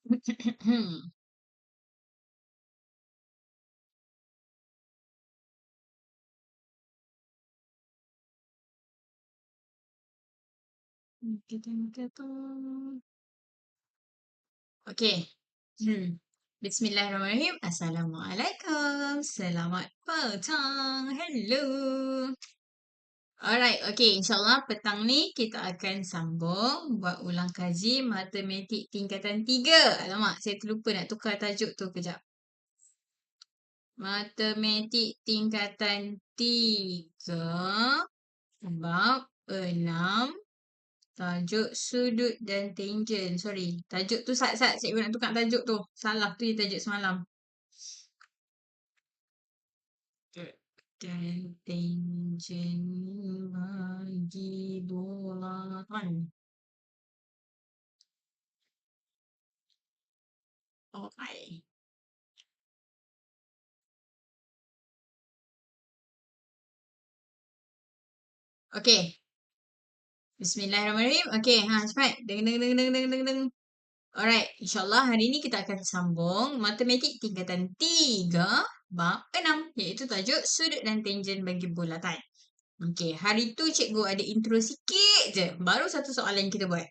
Okey. Hmm. Bismillahirrahmanirrahim. Assalamualaikum. Selamat petang. Hello. Alright, okay. InsyaAllah petang ni kita akan sambung buat ulang kaji matematik tingkatan 3. Alamak, saya terlupa nak tukar tajuk tu kejap. Matematik tingkatan 3 bab 6 tajuk sudut dan tangent. Sorry, tajuk tu sat-sat cikgu nak tukar tajuk tu. Salah tu je tajuk semalam. Dan tangent bagi bulatan. Okay. Okay. Bismillahirrahmanirrahim. Okay, cepat. Deng, deng, deng, deng, deng, deng, deng. Alright, insyaAllah hari ni kita akan sambung matematik tingkatan 3 bab 6 iaitu tajuk sudut dan tangent bagi bulatan. Okay, hari tu cikgu ada intro sikit je. Baru satu soalan kita buat.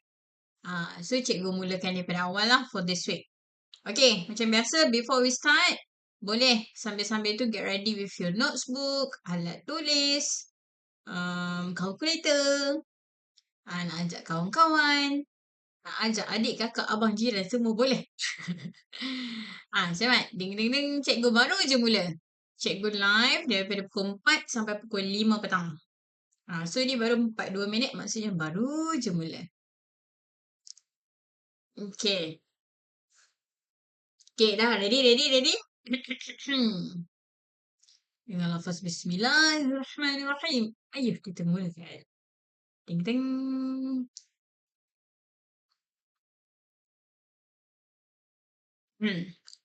So cikgu mulakan daripada awal lah for this week. Okay, macam biasa before we start, boleh sambil-sambil tu get ready with your notebook, alat tulis, calculator, nak ajak kawan-kawan, nak ajak adik, kakak, abang, jiran, semua boleh. Selamat. Ding, ding, ding. Cikgu baru je mula. Cikgu live daripada pukul 4 sampai pukul 5 petang. So ni baru 42 minit, maksudnya baru je mula. Okay. Okay, dah. Ready, ready, ready? Dengan lafaz Bismillahirrahmanirrahim. Ayuh, kita mulakan. Ting, ting.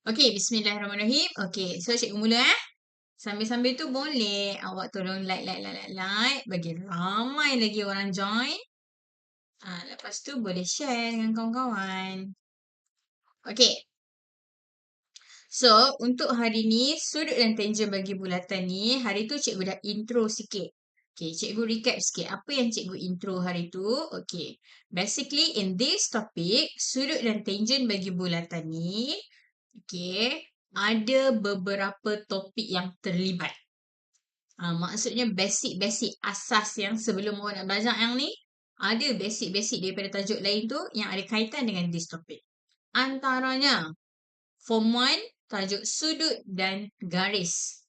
Okay, Bismillahirrahmanirrahim. Okay, so cikgu mula Sambil-sambil tu boleh awak tolong like. Bagi ramai lagi orang join. Lepas tu boleh share dengan kawan-kawan. Okay. So, untuk hari ni, sudut dan tangent bagi bulatan ni, hari tu cikgu dah intro sikit. Okay, cikgu recap sikit. Apa yang cikgu intro hari tu? Okay. Basically, in this topic, sudut dan tangent bagi bulatan ni, okay, ada beberapa topik yang terlibat. Maksudnya basic-basic asas yang sebelum awak nak belajar yang ni, ada basic-basic daripada tajuk lain tu yang ada kaitan dengan this topic. Antaranya, Form 1, tajuk sudut dan garis.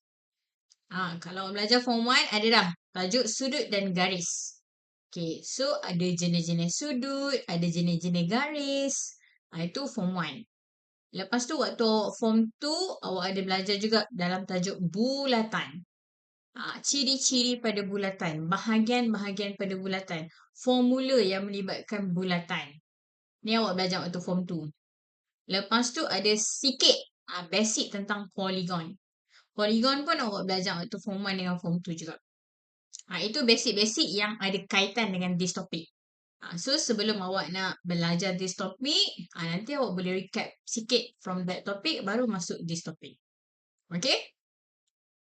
Kalau awak belajar Form 1, ada dah tajuk sudut dan garis. Okay, so ada jenis-jenis sudut, ada jenis-jenis garis. Itu Form 1. Lepas tu waktu Form 2, awak ada belajar juga dalam tajuk bulatan. Ciri-ciri pada bulatan, bahagian-bahagian pada bulatan, formula yang melibatkan bulatan. Ni awak belajar waktu Form 2. Lepas tu ada sikit basic tentang polygon. Polygon pun awak belajar waktu Form 1 dengan Form 2 juga. Itu basic-basic yang ada kaitan dengan this topic. So sebelum awak nak belajar this topic, nanti awak boleh recap sikit from that topic baru masuk this topic. Okay?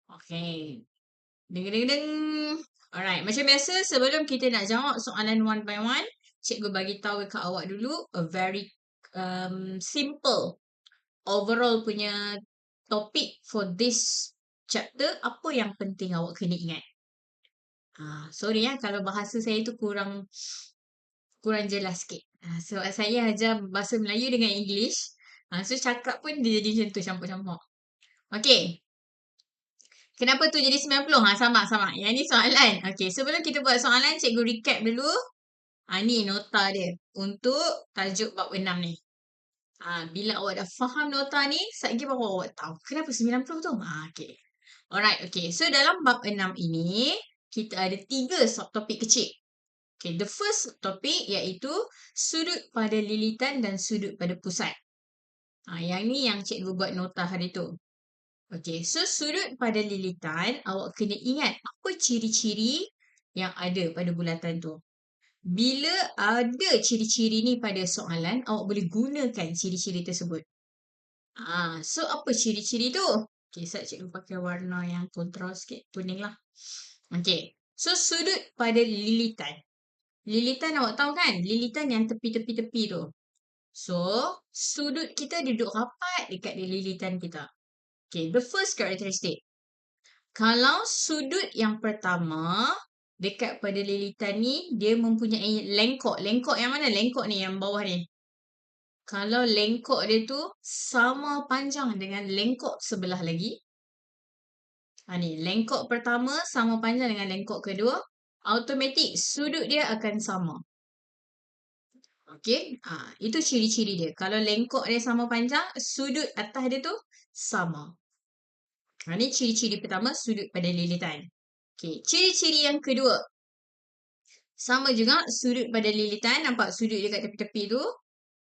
Okay. Deng, deng, deng. Alright, macam biasa sebelum kita nak jawab soalan one by one, cikgu bagi tahu ke awak dulu a very simple overall punya topik for this chapter. Apa yang penting awak kena ingat? Sorry kalau bahasa saya tu kurang jelas sikit. Sebab saya ajar bahasa Melayu dengan English. So cakap pun dia jadi macam tu campur-campur. Okay. Kenapa tu jadi 90? Sama. Yang ni soalan. Okay, sebelum kita buat soalan, cikgu recap dulu. Ni nota dia untuk tajuk bab 6 ni. Bila awak dah faham nota ni, sekejap baru awak tahu. Kenapa 90 tu? Okay. Alright, okay. So, dalam bab 6 ini, kita ada 3 subtopik kecil. Okay, the first topik iaitu sudut pada lilitan dan sudut pada pusat. Yang ni yang cikgu buat nota hari tu. Okay, so sudut pada lilitan, awak kena ingat apa ciri-ciri yang ada pada bulatan tu. Bila ada ciri-ciri ni pada soalan, awak boleh gunakan ciri-ciri tersebut. So apa ciri-ciri tu? Okay, saya cikgu pakai warna yang kontras sikit, kuning lah. Okay, so sudut pada lilitan. Lilitan awak tahu kan? Lilitan yang tepi-tepi-tepi tu. So, sudut kita duduk rapat dekat lilitan kita. Okay, the first characteristic. Kalau sudut yang pertama dekat pada lilitan ni, dia mempunyai lengkok. Lengkok yang mana? Lengkok ni, yang bawah ni. Kalau lengkok dia tu sama panjang dengan lengkok sebelah lagi. Ni, lengkok pertama sama panjang dengan lengkok kedua. Automatik sudut dia akan sama. Okey, itu ciri-ciri dia. Kalau lengkok dia sama panjang, sudut atas dia tu sama. Ni ciri-ciri pertama, sudut pada lilitan. Okey, ciri-ciri yang kedua. Sama juga sudut pada lilitan, nampak sudut dia kat tepi-tepi tu.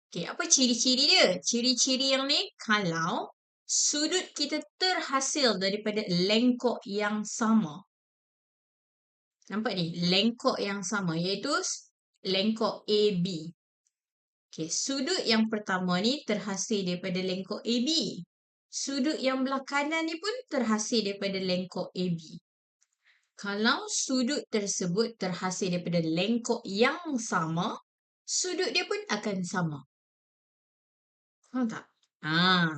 Okey, apa ciri-ciri dia? Ciri-ciri yang ni, kalau sudut kita terhasil daripada lengkok yang sama. Nampak ni, lengkok yang sama, iaitu lengkok AB. Okay, sudut yang pertama ni terhasil daripada lengkok AB. Sudut yang belah kanan ni pun terhasil daripada lengkok AB. Kalau sudut tersebut terhasil daripada lengkok yang sama, sudut dia pun akan sama. Faham tak?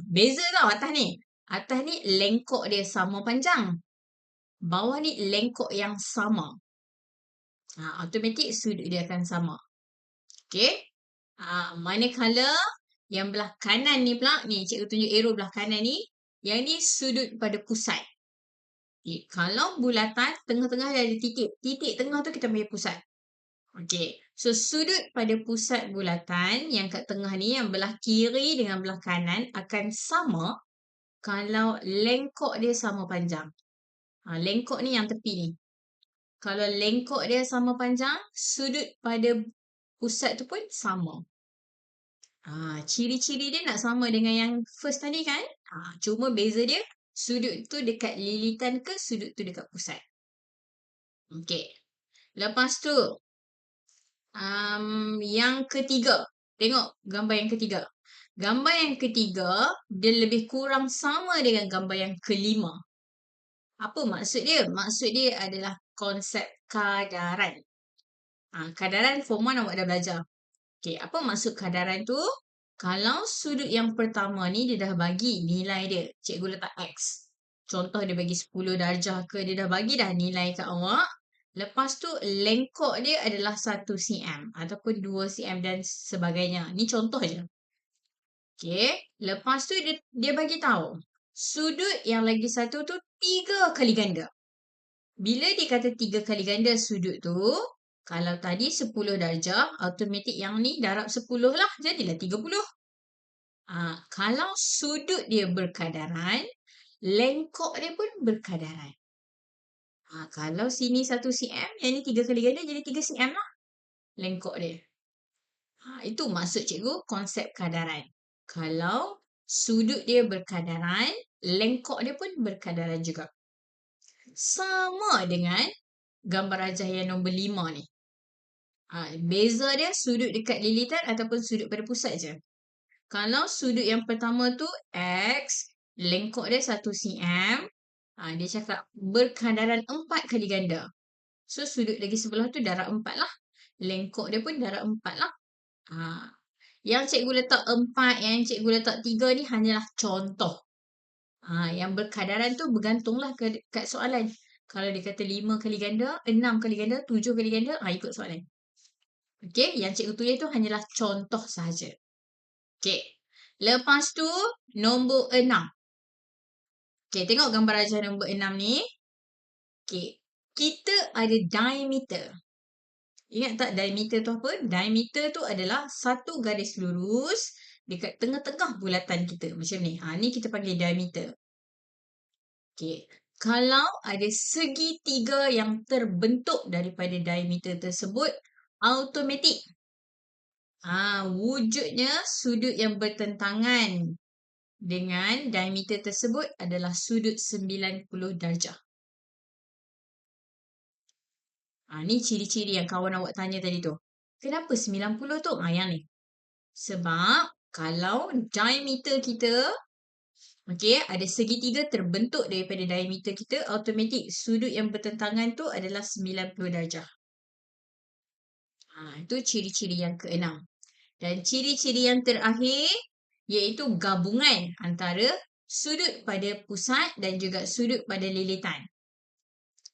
Beza tau atas ni. Atas ni lengkok dia sama panjang. Bawah ni lengkok yang sama. Automatik sudut dia akan sama. Okay? Manakala yang belah kanan ni pula, ni cikgu tunjuk arrow belah kanan ni, yang ni sudut pada pusat. Okay. Kalau bulatan, tengah-tengah dia ada titik. Titik tengah tu kita panggil pusat. Okay. So, sudut pada pusat bulatan yang kat tengah ni, yang belah kiri dengan belah kanan akan sama kalau lengkok dia sama panjang. Lengkok ni yang tepi ni. Kalau lengkok dia sama panjang, sudut pada pusat tu pun sama. Ciri-ciri dia nak sama dengan yang first tadi kan? Cuma beza dia, sudut tu dekat lilitan ke sudut tu dekat pusat. Okey. Lepas tu, yang ketiga. Tengok gambar yang ketiga. Gambar yang ketiga, dia lebih kurang sama dengan gambar yang kelima. Apa maksud dia? Maksud dia adalah konsep kadaran. Kadaran form 1 awak dah belajar. Okay, apa maksud kadaran tu? Kalau sudut yang pertama ni dia dah bagi nilai dia, cikgu letak X. Contoh dia bagi 10 darjah ke, dia dah bagi dah nilai kat awak. Lepas tu lengkok dia adalah 1 cm ataupun 2 cm dan sebagainya. Ni contoh je. Okay, lepas tu dia bagi tahu sudut yang lagi satu tu 3 kali ganda. Bila dia kata 3 kali ganda sudut tu, kalau tadi 10 darjah, automatik yang ni darab 10 lah. Jadilah 30. Kalau sudut dia berkadaran, lengkok dia pun berkadaran. Kalau sini 1 cm, yang ni 3 kali ganda jadi 3 cm lah. Lengkok dia. Itu maksud cikgu konsep kadaran. Kalau sudut dia berkadaran, lengkok dia pun berkadaran juga. Sama dengan gambar rajah yang nombor 5 ni. Beza dia sudut dekat lilitan ataupun sudut pada pusat je. Kalau sudut yang pertama tu X, lengkok dia 1 cm, dia cakap berkadaran 4 kali ganda. So, sudut lagi sebelah tu darab 4 lah. Lengkok dia pun darab 4 lah. Yang cikgu letak 4, yang cikgu letak 3 ni hanyalah contoh. Yang berkadaran tu bergantunglah kat soalan. Kalau dia kata 5 kali ganda, 6 kali ganda, 7 kali ganda, ikut soalan. Okey, yang cikgu tulis tu hanyalah contoh sahaja. Okey. Lepas tu, nombor 6. Okey, tengok gambar rajah nombor 6 ni. Okey, kita ada diameter. Ingat tak diameter tu apa? Diameter tu adalah satu garis lurus dekat tengah-tengah bulatan kita. Macam ni. Ni kita panggil diameter. Okey. Kalau ada segitiga yang terbentuk daripada diameter tersebut, automatik. Wujudnya sudut yang bertentangan dengan diameter tersebut adalah sudut 90 darjah. Ni ciri-ciri yang kawan awak tanya tadi tu. Kenapa 90 tu? Yang ni. Sebab kalau diameter kita, okey, ada segitiga terbentuk daripada diameter kita, automatik sudut yang bertentangan tu adalah 90 darjah. Itu ciri-ciri yang keenam. Dan ciri-ciri yang terakhir iaitu gabungan antara sudut pada pusat dan juga sudut pada lilitan.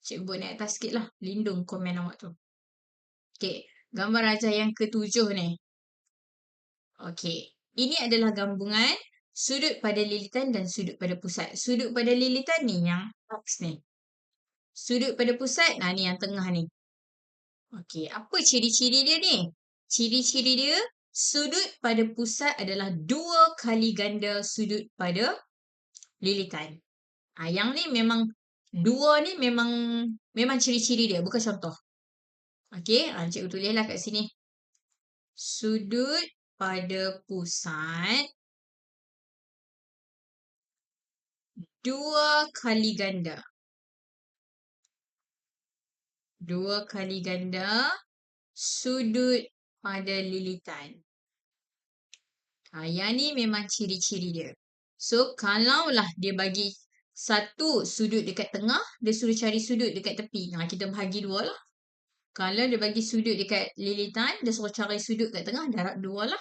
Cikgu buat naik atas sikit lah. Lindung komen awak tu. Okey. Gambar rajah yang ketujuh ni. Okey. Ini adalah gabungan sudut pada lilitan dan sudut pada pusat. Sudut pada lilitan ni yang X ni. Sudut pada pusat, ni yang tengah ni. Okey. Apa ciri-ciri dia ni? Ciri-ciri dia, sudut pada pusat adalah 2 kali ganda sudut pada lilitan. Yang ni memang, 2 ni memang ciri-ciri dia, bukan contoh. Okey, cikgu tulislah kat sini. Sudut pada pusat 2 kali ganda. 2 kali ganda sudut pada lilitan. Yang ni memang ciri-ciri dia. So, kalaulah dia bagi satu sudut dekat tengah, dia suruh cari sudut dekat tepi. Kita bahagi 2 lah. Kalau dia bagi sudut dekat lilitan, dia suruh cari sudut kat tengah, darab 2 lah.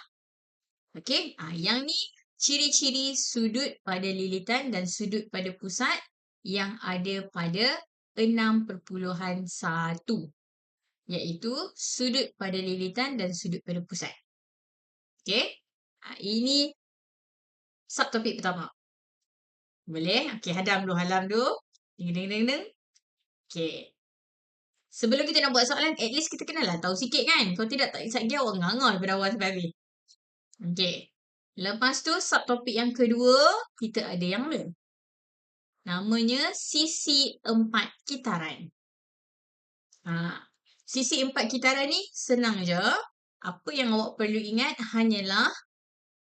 Okey, yang ni ciri-ciri sudut pada lilitan dan sudut pada pusat yang ada pada 6.1, iaitu sudut pada lilitan dan sudut pada pusat. Okey, ini subtopik pertama. Boleh? Okey, hadam dulu, halam dulu. Ding. Okey. Sebelum kita nak buat soalan, at least kita kenalah tahu sikit kan? Kalau tidak, tak lagi awak ngangah daripada awal sampai habis. Okey. Lepas tu, subtopik yang kedua, kita ada yang ni. Namanya sisi 4 kitaran. Sisi 4 kitaran ni senang je. Apa yang awak perlu ingat hanyalah,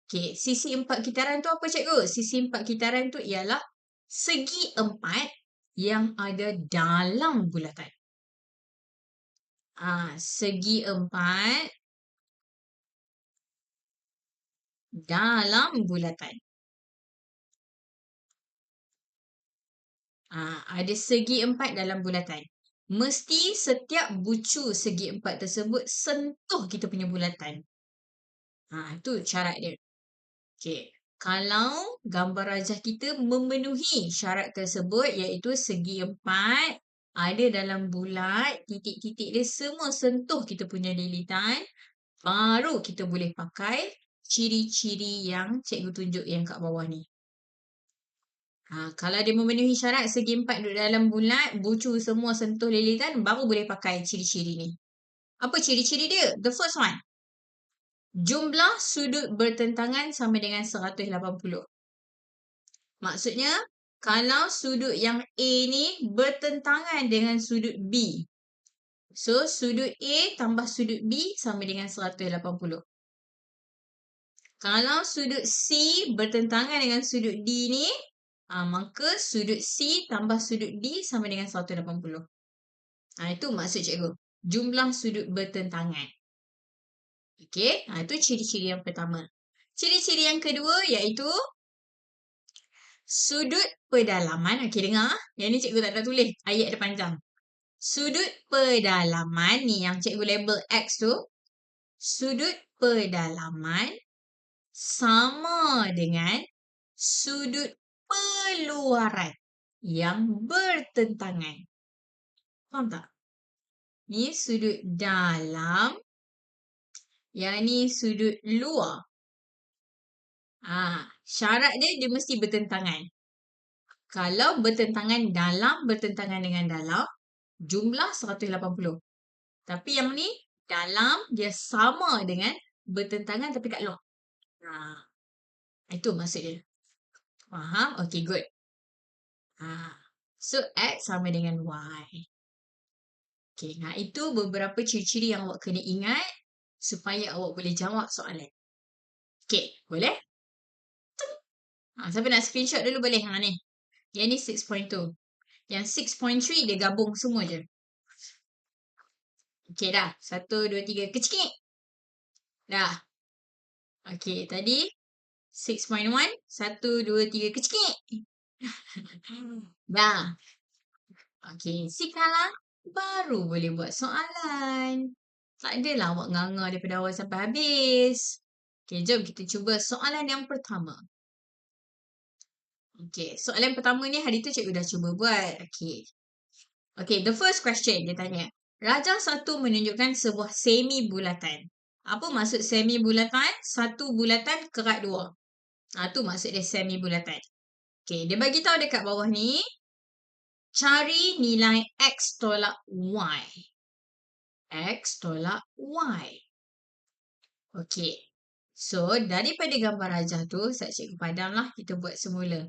okey, sisi 4 kitaran tu apa cikgu? Sisi 4 kitaran tu ialah segi 4 yang ada dalam bulatan. Segi 4 dalam bulatan. Ada segi 4 dalam bulatan. Mesti setiap bucu segi 4 tersebut sentuh kita punya bulatan. Itu syarat dia. Okey. Kalau gambar rajah kita memenuhi syarat tersebut, iaitu segi 4 ada dalam bulat, titik-titik dia semua sentuh kita punya lilitan, baru kita boleh pakai ciri-ciri yang cikgu tunjuk yang kat bawah ni. Kalau dia memenuhi syarat segi 4 duduk dalam bulat, bucu semua sentuh lilitan, baru boleh pakai ciri-ciri ni. Apa ciri-ciri dia? The first one. Jumlah sudut bertentangan sama dengan 180. Maksudnya, kalau sudut yang A ni bertentangan dengan sudut B. So, sudut A tambah sudut B sama dengan 180. Kalau sudut C bertentangan dengan sudut D ni, maka sudut C tambah sudut D sama dengan 180. Itu maksud cikgu. Jumlah sudut bertentangan. Okey, itu ciri-ciri yang pertama. Ciri-ciri yang kedua iaitu sudut pedalaman. Okey, dengar. Yang ni cikgu tak ada tulis. Ayat dia panjang. Sudut pedalaman ni yang cikgu label X tu. Sudut pedalaman sama dengan sudut peluaran yang bertentangan. Faham tak? Ni sudut dalam. Yang ni sudut luar. Syarat dia mesti bertentangan. Kalau bertentangan dalam, bertentangan dengan dalam, jumlah 180. Tapi yang ni, dalam dia sama dengan bertentangan tapi kat luar. Itu maksud dia. Faham? Okay, good. So, X sama dengan Y. Okay, itu beberapa ciri-ciri yang awak kena ingat supaya awak boleh jawab soalan. Okay, boleh? Siapa nak screenshot dulu boleh? Ni. Yang ni 6.2. Yang 6.3 dia gabung semua je. Okay dah. 1, 2, 3. Kecil. Dah. Okey, tadi 6.1, 1, 2, 3, kecik. Dah. Okey, sekarang baru boleh buat soalan. Tak adalah awak nganga daripada awal sampai habis. Okey, jom kita cuba soalan yang pertama. Okey, soalan pertama ni hari tu cikgu dah cuba buat. Okey. Okey, the first question dia tanya. Rajah satu menunjukkan sebuah semi bulatan. Apa maksud semi bulatan? Satu bulatan kerat dua. Tu maksud dia semi bulatan. Okey, dia bagi tahu dekat bawah ni, cari nilai X tolak Y. X tolak Y. Okey. So, daripada gambar rajah tu, cikgu padamlah kita buat semula.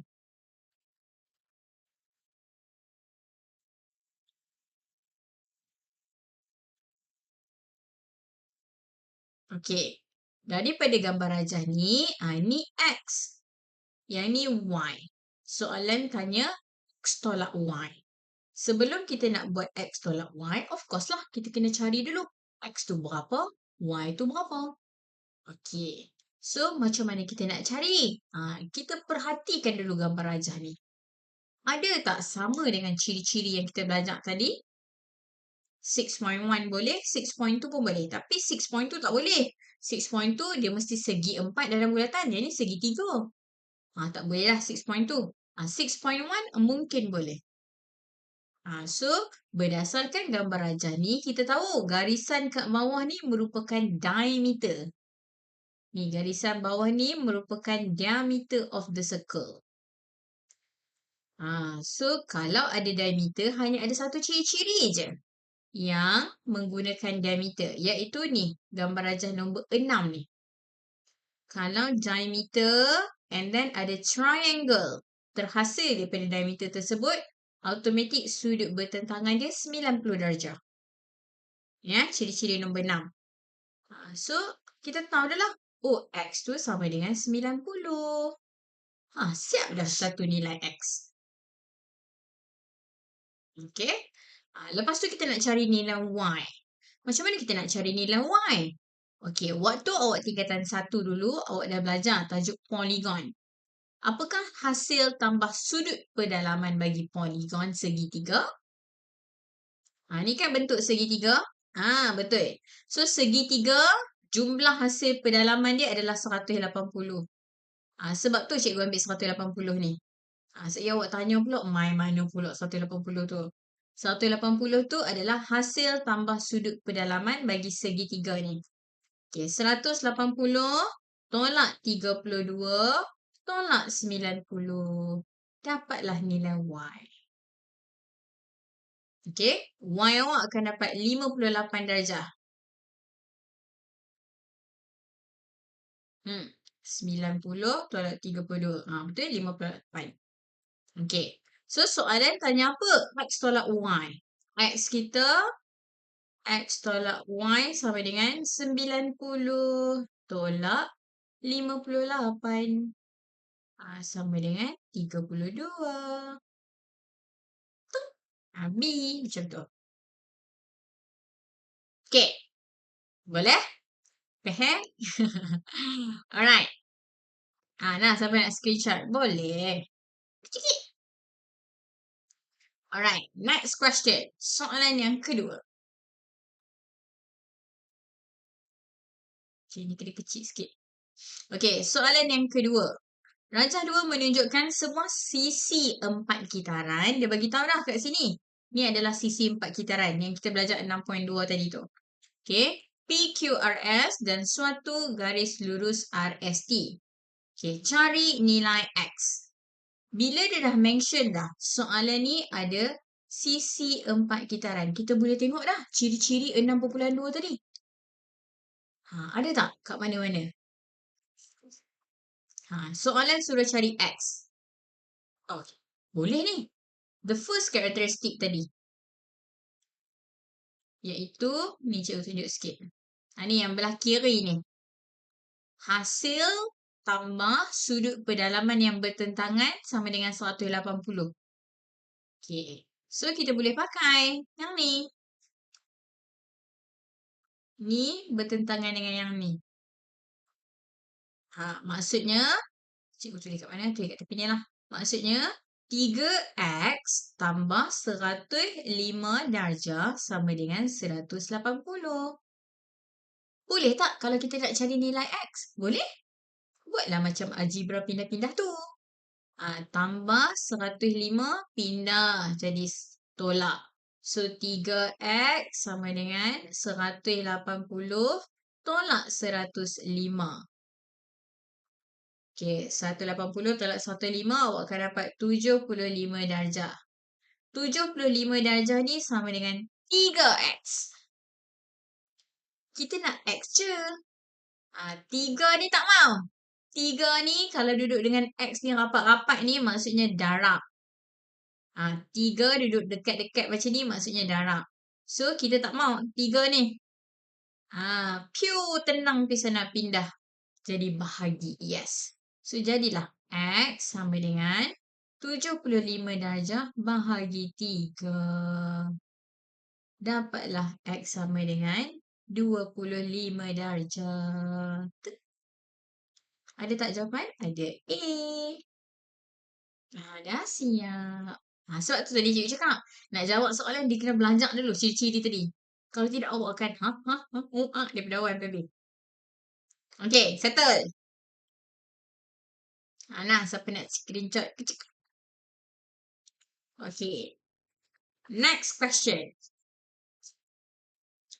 Okey. Daripada gambar rajah ni, ni X. Yang ni Y. Soalan tanya X tolak Y. Sebelum kita nak buat X tolak Y, of course lah kita kena cari dulu. X tu berapa? Y tu berapa? Okey. So, macam mana kita nak cari? Kita perhatikan dulu gambar rajah ni. Ada tak sama dengan ciri-ciri yang kita belajar tadi? 6.1 boleh, 6.2 pun boleh. Tapi 6.2 tak boleh. 6.2 dia mesti segi 4 dalam bulatan. Yang ni segi 3. Tak boleh lah 6.2. 6.1 mungkin boleh. So, berdasarkan gambar rajah ni, kita tahu garisan kat bawah ni merupakan diameter. Ni, garisan bawah ni merupakan diameter of the circle. So, kalau ada diameter, hanya ada satu ciri-ciri je yang menggunakan diameter, iaitu ni, gambar rajah nombor 6 ni. Kalau diameter and then ada triangle terhasil daripada diameter tersebut, automatik sudut bertentangan dia 90 darjah. Ya, ciri-ciri nombor 6. So, kita tahu dah lah. X tu sama dengan 90. Siap dah satu nilai X. Okey. Lepas tu kita nak cari nilai Y. Macam mana kita nak cari nilai Y? Okey, waktu awak tingkatan 1 dulu, awak dah belajar tajuk poligon. Apakah hasil tambah sudut pedalaman bagi poligon segitiga? Ni kan bentuk segitiga. Betul. So, segitiga, jumlah hasil pedalaman dia adalah 180. Sebab tu cikgu ambil 180 ni. Saya awak tanya pula, mana pula 180 tu? 180 tu adalah hasil tambah sudut pedalaman bagi segitiga ni. Okey, 180 tolak 32 tolak 90. Dapatlah nilai Y. Okey, Y awak akan dapat 58 darjah. 90 tolak 32. Betul, 58. Okey. So, soalan tanya apa? X tolak Y. X kita, X tolak Y sama dengan 90 tolak 58. Sama dengan 32. Habis. Macam tu. Okey. Boleh? Faham? Alright. Nah, siapa nak screenshot? Boleh. Sikit. Alright. Next question. Soalan yang kedua. Okay, ni kena kecil sikit. Okay, soalan yang kedua. Rajah 2 menunjukkan sebuah sisi 4 kitaran. Dia bagi tahu dah kat sini. Ni adalah sisi 4 kitaran yang kita belajar 6.2 tadi tu. Okay. PQRS dan suatu garis lurus RST. Okay, cari nilai X. Bila dia dah mention dah, soalan ni ada sisi 4 kitaran. Kita boleh tengok dah ciri-ciri 6.2 tadi. Ada tak kat mana-mana? Soalan suruh cari X. Okay. Boleh ni. The first characteristic tadi. Iaitu, ni cikgu tunjuk sikit. Ni yang belah kiri ni. Hasil tambah sudut pedalaman yang bertentangan sama dengan 180. Okay. So, kita boleh pakai yang ni. Ni bertentangan dengan yang ni. Maksudnya, cikgu tulis kat mana? Tulis kat tepi ni lah. Maksudnya, 3x tambah 105 darjah sama dengan 180. Boleh tak kalau kita nak cari nilai x? Boleh? Buatlah macam algebra pindah-pindah tu. Tambah 105 pindah jadi tolak. So 3x sama dengan 180 tolak 105. Okey, 180 tolak 105 awak akan dapat 75 darjah. 75 darjah ni sama dengan 3x. Kita nak x je. 3 ni tak mau. 3 ni kalau duduk dengan x ni rapat-rapat ni maksudnya darab. 3 duduk dekat-dekat macam ni maksudnya darab. So, kita tak mau 3 ni. Pure tenang pisah nak pindah. Jadi bahagi. Yes. So, jadilah x sama dengan 75 darjah bahagi 3. Dapatlah x sama dengan 25 darjah. Ada tak jawapan? Ada A. Dah siap. Sebab tu tadi cikgu cakap, nak jawab soalan dia kena belajar dulu ciri-ciri tadi. Kalau tidak awak akan daripada awal sampai habis. Okay, settle. Nah, siapa nak screenshot? Okay. Next question.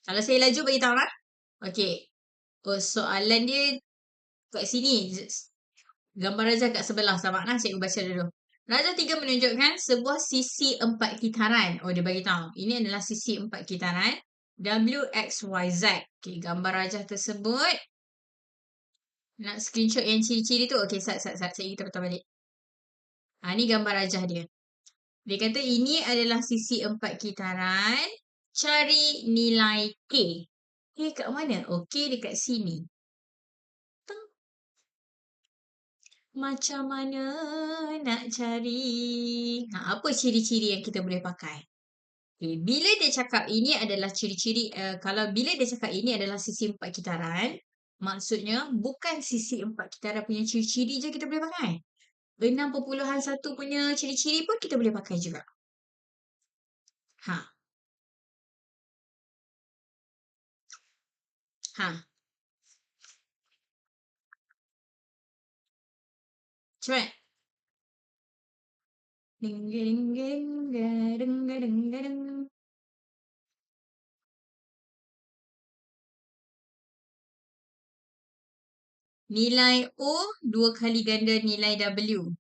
Kalau saya laju bagi tahu lah. Okay. Soalan dia kat sini. Gambar rajah kat sebelah. Sabar lah, cikgu baca dulu. Rajah 3 menunjukkan sebuah sisi 4 kitaran. Dia bagi tahu. Ini adalah sisi 4 kitaran. W, X, Y, Z. Okay, gambar rajah tersebut. Nak screenshot yang ciri-ciri tu. Okay, sat. Kita patah balik. Ni gambar rajah dia. Dia kata ini adalah sisi 4 kitaran. Cari nilai K. K kat mana? K dekat sini. Macam mana nak cari? Apa ciri-ciri yang kita boleh pakai? Okay, bila dia cakap ini adalah ciri-ciri, bila dia cakap ini adalah sisi 4 kitaran, maksudnya bukan sisi 4 kitaran punya ciri-ciri je kita boleh pakai. 6.1 punya ciri-ciri pun kita boleh pakai juga. Cepat. Nilai O 2 kali ganda nilai W.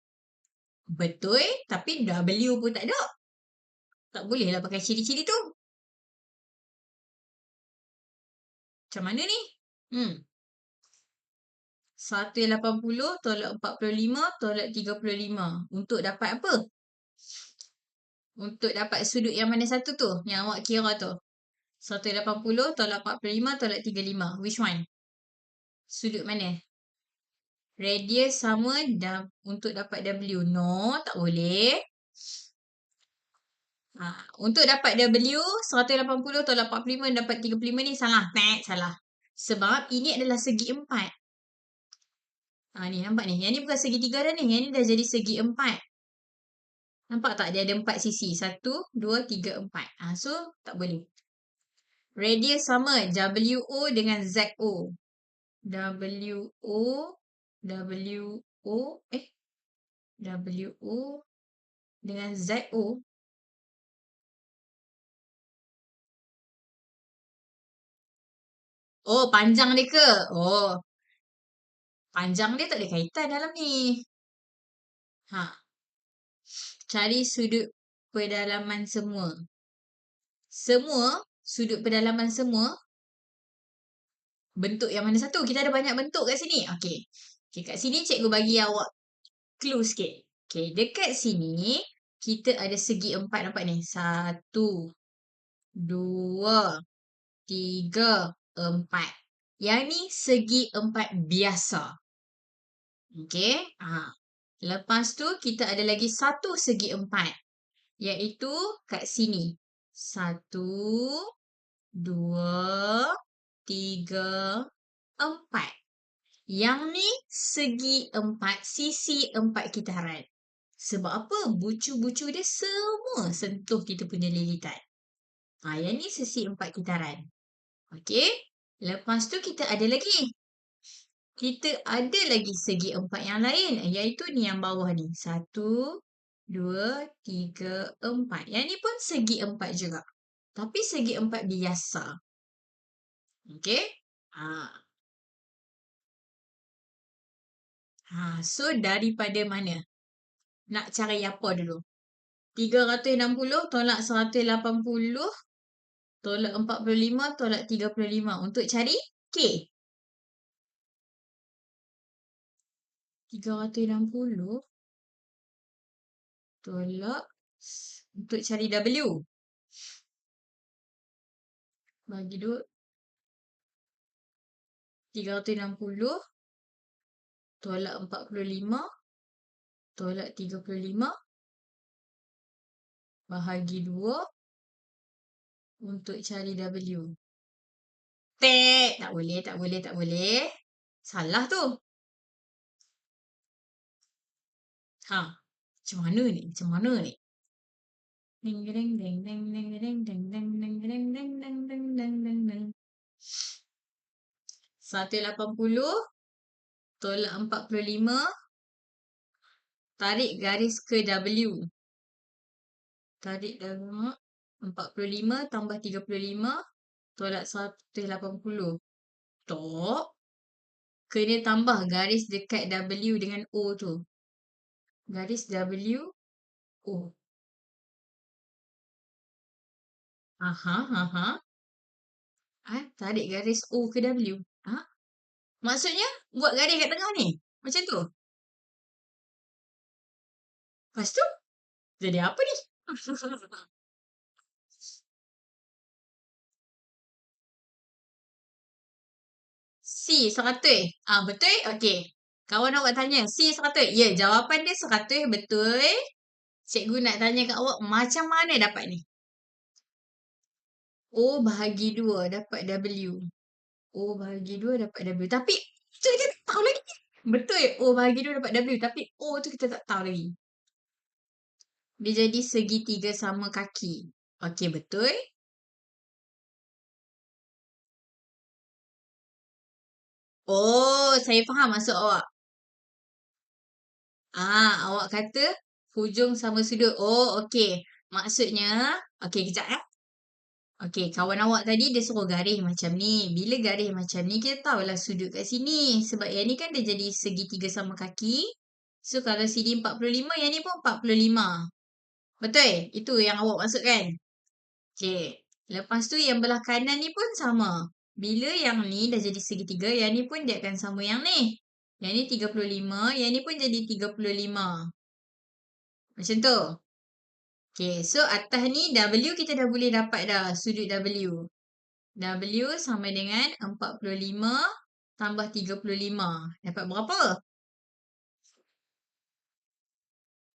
Betul, tapi W pun tak ada. Tak bolehlah pakai ciri-ciri tu. Macam mana ni? 180 tolak 45 tolak 35. Untuk dapat apa? Untuk dapat sudut yang mana satu tu? Yang awak kira tu. 180 tolak 45 tolak 35. Which one? Sudut mana? Radius sama untuk dapat W. No, tak boleh. Untuk dapat W, 180 tolak 45 dapat 35 ni salah. Salah. Sebab ini adalah segi 4. Ni nampak ni. Yang ni bukan segi 3 dah ni. Yang ni dah jadi segi 4. Nampak tak? Dia ada 4 sisi. 1, 2, 3, 4. So, tak boleh. Radius sama. WO dengan ZO. WO dengan ZO. Panjang dia ke? Panjang dia tak ada kaitan dalam ni. Cari sudut pedalaman semua. Sudut pedalaman semua. Bentuk yang mana satu? Kita ada banyak bentuk kat sini. Okay, kat sini cikgu bagi awak clue sikit. Okay, dekat sini kita ada segi 4, nampak ni? 1, 2, 3, 4. Yang ni segi 4 biasa. Okay. Lepas tu kita ada lagi satu segi 4. Iaitu kat sini. 1, 2, 3, 4. Yang ni segi empat, sisi empat kitaran. Sebab apa? Bucu-bucu dia semua sentuh kita punya lilitan. Yang ni sisi empat kitaran. Okey. Lepas tu kita ada lagi. Kita ada lagi segi empat yang lain. Iaitu ni yang bawah ni. 1, 2, 3, 4. Yang ni pun segi empat juga. Tapi segi empat biasa. Okey. Ha. So daripada mana? Nak cari apa dulu? 360 tolak 180 tolak 45 tolak 35 untuk cari K. 360 tolak untuk cari W. Bagi 2. 360 tolak 45 tolak 35 bahagi 2 untuk cari W. Tak boleh, tak boleh, tak boleh. Salah tu. Macam mana ni? Macam mana ni? Ding ding ding ding ding ding ding ding ding ding ding ding ding ding ding ding. 180 tolak 45 tarik garis ke W. Tarik dalam 45 tambah 35 tolak 180. Tok. Kena tambah garis dekat W dengan O tu. Garis W, O. Tarik garis O ke W. Maksudnya buat garis kat tengah ni. Macam tu. Lepas tu, jadi apa ni? C 100. Betul? Okey. Kawan awak tanya, C 100. Ya, jawapan dia 100 betul. Cikgu nak tanya kat awak, macam mana dapat ni? O bahagi 2 dapat W. O bahagi 2 dapat W. Tapi, itu kita tak tahu lagi. Betul, O bahagi 2 dapat W. Tapi, O tu kita tak tahu lagi. Dia jadi segitiga sama kaki. Okey, betul. Oh, saya faham maksud awak. Awak kata hujung sama sudut. Oh, okey. Maksudnya, okey, kejap eh. Okey, kawan awak tadi dia suruh garis macam ni. Bila garis macam ni, kita tahulah sudut kat sini. Sebab yang ni kan dia jadi segitiga sama kaki. So, kalau sini 45, yang ni pun 45. Betul? Itu yang awak maksud kan? Okey. Lepas tu yang belah kanan ni pun sama. Bila yang ni dah jadi segitiga, yang ni pun dia akan sama yang ni. Yang ni 35, yang ni pun jadi 35. Macam tu. Okay, so atas ni W kita dah boleh dapat dah sudut W. W sama dengan 45 tambah 35. Dapat berapa?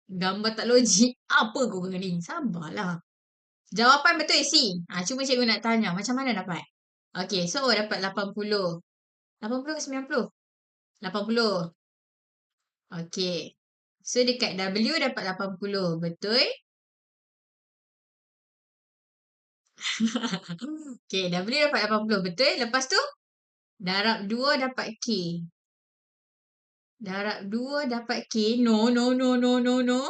Gambar tak logik. Apa kau ni? Sabarlah. Jawapan betul C. Cuma cikgu nak tanya. Macam mana dapat? Okay, so awak dapat 80. 80 ke 90? 80. Okay. So dekat W dapat 80. Betul? Okay, W dapat 80. Betul? Lepas tu? Darab 2 dapat K. Darab 2 dapat K. No, no, no, no, no, no.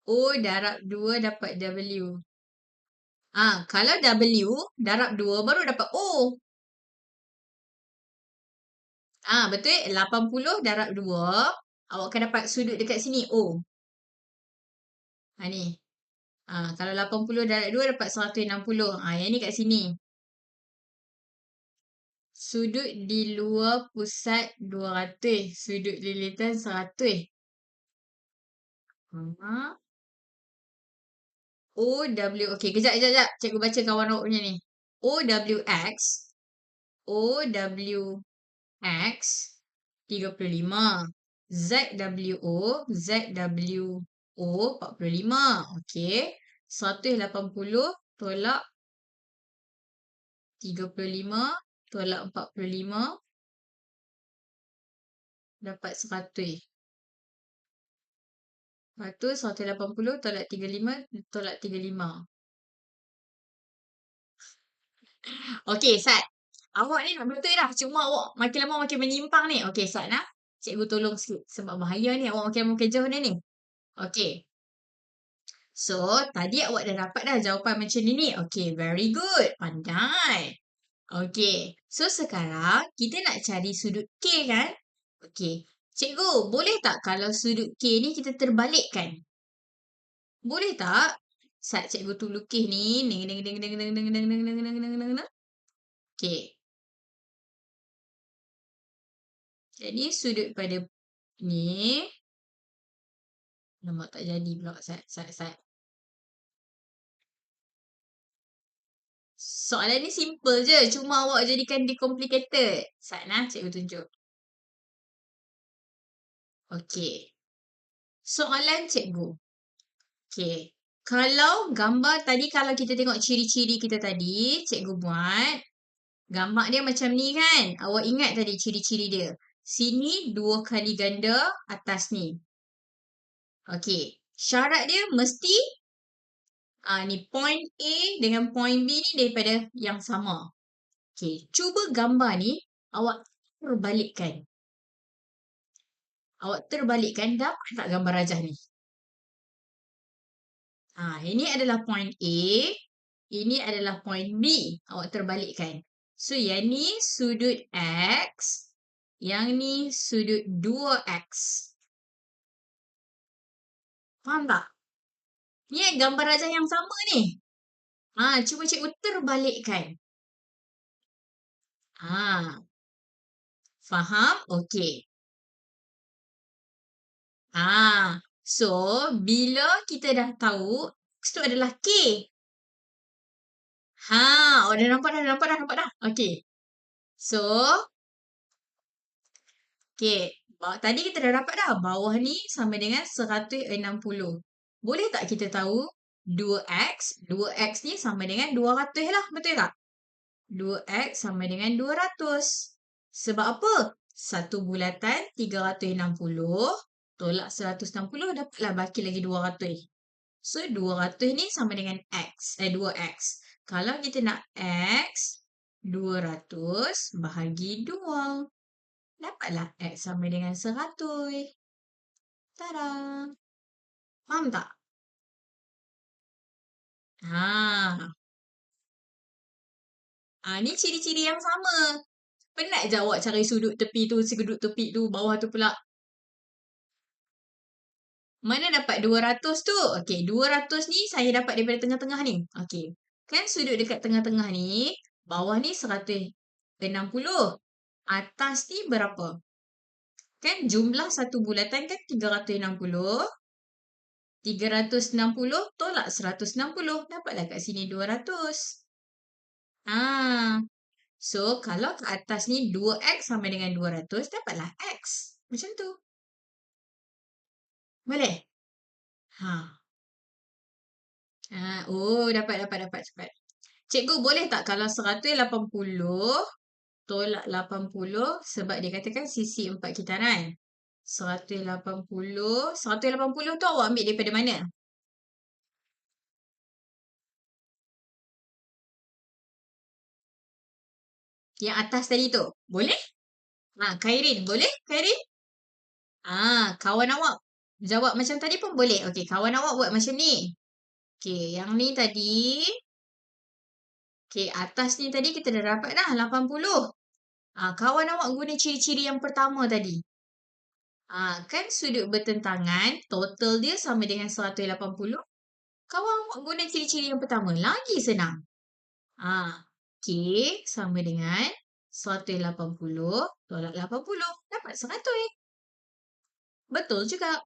O darab 2 dapat W. Kalau W darab 2 baru dapat O. Betul? 80 darab 2. Awak akan dapat sudut dekat sini O. Ni. Kalau 80 darab 2 dapat 160. Yang ni kat sini. Sudut di luar pusat 200. Sudut lilitan 100. OW. Okey, kejap, kejap. Cikgu baca kawan awak punya ni. OWX. OWX 35. ZWO. ZWO 45. Okey. 180 tolak 35 tolak 45 dapat 100. Lepas tu 180 tolak 35 tolak 35. Okey, Sat. Awak ni dah betul dah. Cuma awak makin lama makin menyimpang ni. Okey, Sat nah. Cikgu tolong sikit. Sebab bahaya ni awak makin lama makin jauh ni. Okey. So, tadi awak dah dapat dah jawapan macam ni. Okey, very good. Pandai. Okey. So, sekarang kita nak cari sudut K kan? Okey. Cikgu, boleh tak kalau sudut K ni kita terbalikkan? Boleh tak? Saat cikgu tu lukis ni. Neng, neng, neng, neng, neng, neng, neng, neng, neng, neng, neng, neng, neng. Okey. Jadi sudut pada ni. Nampak tak jadi pula. Sat. Soalan ni simple je. Cuma awak jadikan dia complicated. Sat nah, cikgu tunjuk. Okey. Soalan cikgu. Okey. Kalau gambar tadi, kalau kita tengok ciri-ciri kita tadi, cikgu buat. Gambar dia macam ni kan? Awak ingat tadi ciri-ciri dia. Sini 2 kali ganda atas ni. Okey. Syarat dia mesti ni point A dengan point B ni daripada yang sama. Okey. Cuba gambar ni awak terbalikkan. Awak terbalikkan, dapat tak gambar rajah ni? Ini adalah point A. Ini adalah point B. Awak terbalikkan. So, yang ni sudut X. Yang ni sudut 2X. Faham tak? Ni gambar rajah yang sama ni. Cuma cikgu terbalikkan. Faham? Okey. So, bila kita dah tahu, X tu adalah K. Dah nampak dah. Okey. So, okey. Tadi kita dah dapat dah. Bawah ni sama dengan 160. Boleh tak kita tahu 2X? 2X ni sama dengan 200 lah. Betul tak? 2X sama dengan 200. Sebab apa? Satu bulatan 360 tolak 160 dapatlah baki lagi 200. So, 200 ni sama dengan X. 2X. Kalau kita nak X, 200 bahagi 2. Dapatlah X sama dengan 100. Tada! Faham tak? Ni ciri-ciri yang sama. Penat je awak cari sudut tepi tu, sudut tepi tu, bawah tu pula. Mana dapat 200 tu? Okey, 200 ni saya dapat daripada tengah-tengah ni. Okey. Kan sudut dekat tengah-tengah ni, bawah ni 160. Atas ni berapa? Kan jumlah satu bulatan kan 360. 360 tolak 160. Dapatlah kat sini 200. So, kalau ke atas ni 2X sama dengan 200, dapatlah X. Macam tu. Boleh? Dapat. Cikgu boleh tak kalau 180 tolak 80 sebab dia katakan sisi 4 kitaran. 180 tu awak ambil daripada mana? Yang atas tadi tu. Boleh? Khairin. Boleh? Khairin? Kawan awak jawab macam tadi pun boleh. Okey, kawan awak buat macam ni. Okey, yang ni tadi. Okey, atas ni tadi kita dah dapat dah 80. Kawan awak guna ciri-ciri yang pertama tadi. Kan sudut bertentangan, total dia sama dengan 180. Kawan awak guna ciri-ciri yang pertama. Lagi senang. K sama dengan 180 tolak 80. Dapat 100. Betul juga.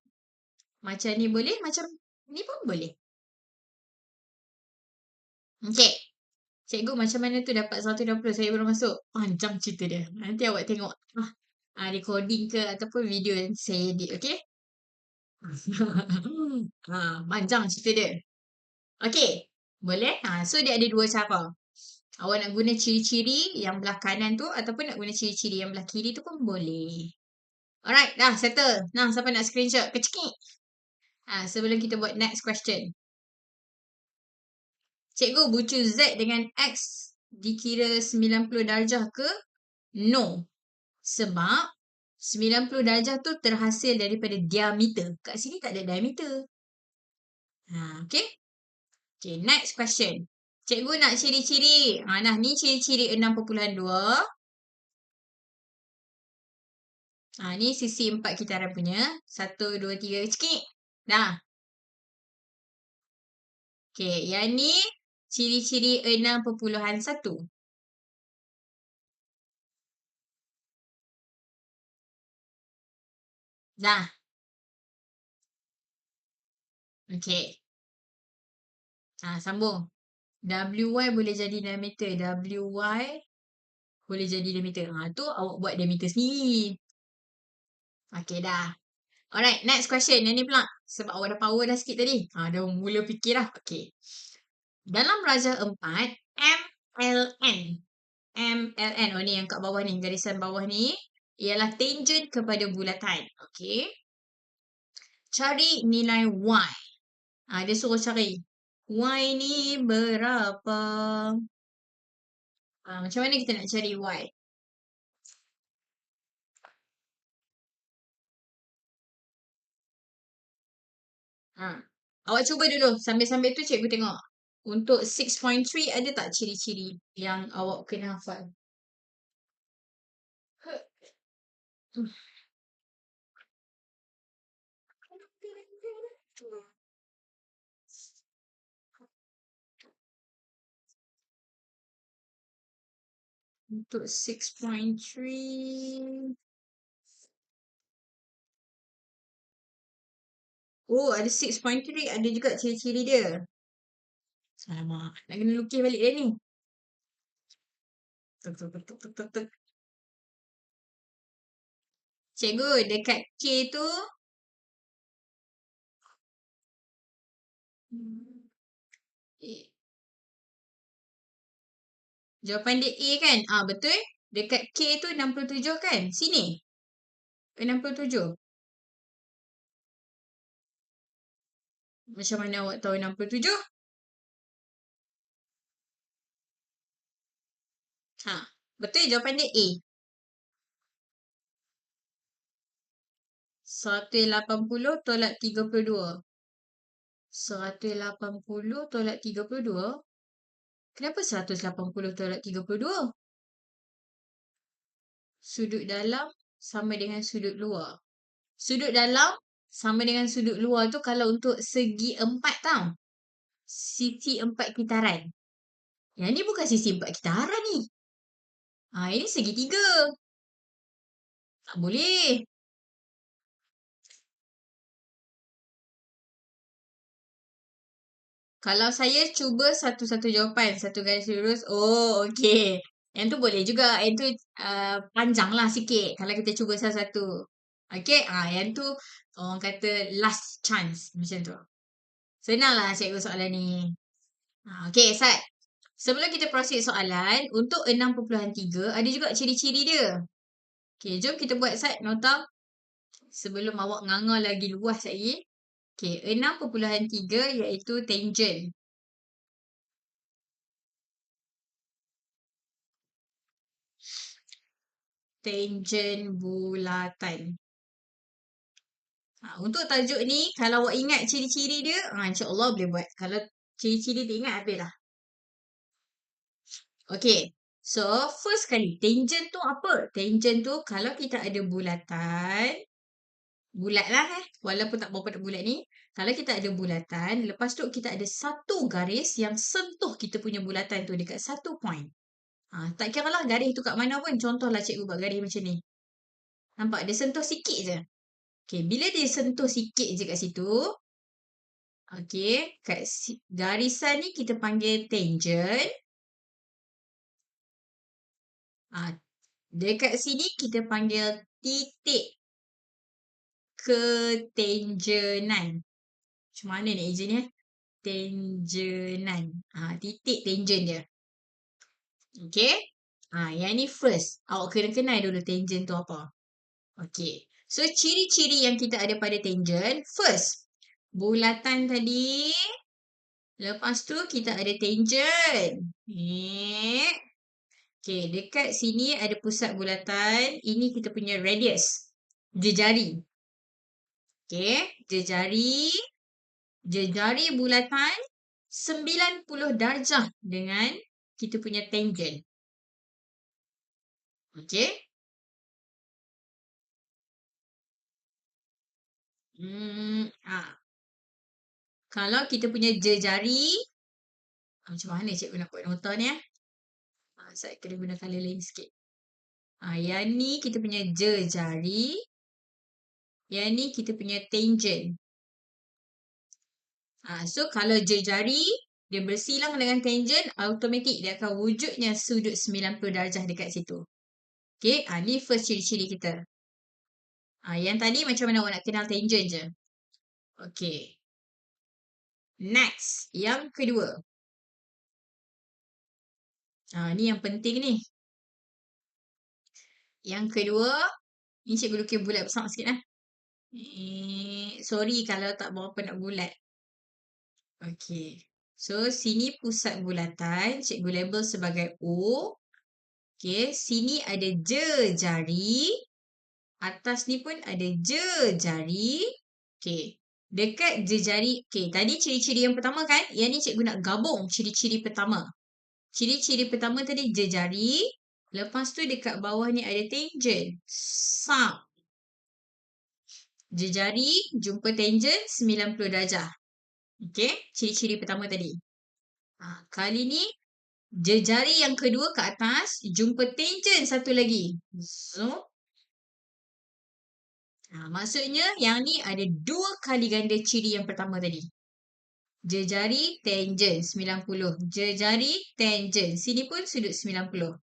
Macam ni boleh, macam ni pun boleh. Okey. Cikgu macam mana tu dapat 120? Saya belum masuk. Panjang cerita dia. Nanti awak tengok recording ke ataupun video yang saya edit. Okey? Panjang cerita dia. Okey. Boleh? So dia ada dua cara. Awak nak guna ciri-ciri yang belah kanan tu ataupun nak guna ciri-ciri yang belah kiri tu pun boleh. Alright, dah settle. Nah, siapa nak screenshot? Kecekik. Sebelum kita buat next question. Cikgu, bucu Z dengan X dikira 90 darjah ke? No. Sebab 90 darjah tu terhasil daripada diameter. Kat sini tak ada diameter. Okay. Okay, next question. Cikgu nak ciri-ciri. Nah, ni ciri-ciri 6.2. Ni sisi 4 kitaran punya. 1, 2, 3. Cikik. Dah. Okay, yang ni ciri-ciri 6.1. Dah. Okay. Sambung. WY boleh jadi diameter. WY boleh jadi diameter. Tu awak buat diameter sendiri. Okay, dah. Alright, next question. Yang ni pula. Sebab awak dah power dah sikit tadi. Dah mula fikir dah. Okay. Dalam Raja 4, MLN. MLN. Ni yang kat bawah ni. Garisan bawah ni. Ialah tangent kepada bulatan. Okay. Cari nilai Y. Dia suruh cari. Y ni berapa? Macam mana kita nak cari Y? Awak cuba dulu. Sambil-sambil tu cikgu tengok. Untuk 6.3 ada tak ciri-ciri yang awak kena hafal? Untuk 6.3. Oh, ada 6.3. Ada juga ciri-ciri dia. Alamak. Nak kena lukis balik dia ni. Tuk, tuk, tuk, tuk, tuk, tuk, tuk. Cikgu, dekat K tu. Jawapan dia A kan? Betul. Dekat K tu 67 kan? Sini. 67. Macam mana awak tahu 67? Betul jawapan dia A. 180 tolak 32. 180 tolak 32? Kenapa 180 tolak 32? Sudut dalam sama dengan sudut luar. Sudut dalam sama dengan sudut luar tu kalau untuk segi 4 tau. Sisi 4 kitaran. Yang ni bukan sisi 4 kitaran ni. Ini segi 3. Tak boleh. Kalau saya cuba satu-satu jawapan, satu garis lurus, okey. Yang tu boleh juga. Yang tu panjang lah sikit kalau kita cuba satu-satu. Okey, yang tu orang kata last chance macam tu. Senang lah cikgu soalan ni. Okey, Sat. Sebelum kita proceed soalan, untuk 6.3 ada juga ciri-ciri dia. Okey, jom kita buat Sat nota sebelum awak nganga lagi luas lagi. Okey, 6.3 iaitu tangent. Tangent bulatan. Untuk tajuk ni, kalau awak ingat ciri-ciri dia, insyaAllah boleh buat. Kalau ciri-ciri dia ingat, habis lah. Okay. So, first kali, tangent tu apa? Tangent tu, kalau kita ada bulatan, bulat lah walaupun tak berapa bulat ni. Kalau kita ada bulatan, lepas tu kita ada satu garis yang sentuh kita punya bulatan tu dekat satu point. Tak kira lah garis tu kat mana pun. Contohlah cikgu buat garis macam ni. Nampak? Dia sentuh sikit je. Okay, bila dia sentuh sikit je kat situ, okay, kat garisan ni kita panggil tangent. Dekat sini kita panggil titik ketangenan. Macam mana nak ejen ni? Tangenan. Titik tangent dia. Okay. Yang ni first. Awak kena kenal dulu tangent tu apa. Okay. So, ciri-ciri yang kita ada pada tangent. First, bulatan tadi. Lepas tu, kita ada tangent. Okay, dekat sini ada pusat bulatan. Ini kita punya radius. Jejari. Okay, jejari. Jejari bulatan 90 darjah dengan kita punya tangent. Okay. Kalau kita punya jejari, macam mana cikgu nak buat nota ni saya kena guna colour lain sikit. Yang ni kita punya jejari. Yang ni kita punya tangent. So kalau jejari dia bersilang dengan tangent, automatik dia akan wujudnya sudut 90 darjah dekat situ. Okay, ni first ciri-ciri kita. Yang tadi macam mana awak nak kenal tangent je. Okay. Next, yang kedua. Ni yang penting ni. Yang kedua, ni cikgu lukis bulat besar sikit sorry kalau tak berapa nak bulat. Okay. So, sini pusat bulatan. Cikgu label sebagai O. Okay. Sini ada jejari. Atas ni pun ada jejari. Okay. Dekat jejari. Okay. Tadi ciri-ciri yang pertama kan? Yang ni cikgu nak gabung ciri-ciri pertama. Ciri-ciri pertama tadi jejari. Lepas tu dekat bawah ni ada tangent. Sum. Jejari jumpa tangent 90 darjah. Okay, ciri-ciri pertama tadi. Kali ni, jejari yang kedua ke atas, jumpa tangent satu lagi. So, maksudnya yang ni ada 2 kali ganda ciri yang pertama tadi. Jejari, tangent 90. Jejari, tangent. Sini pun sudut 90.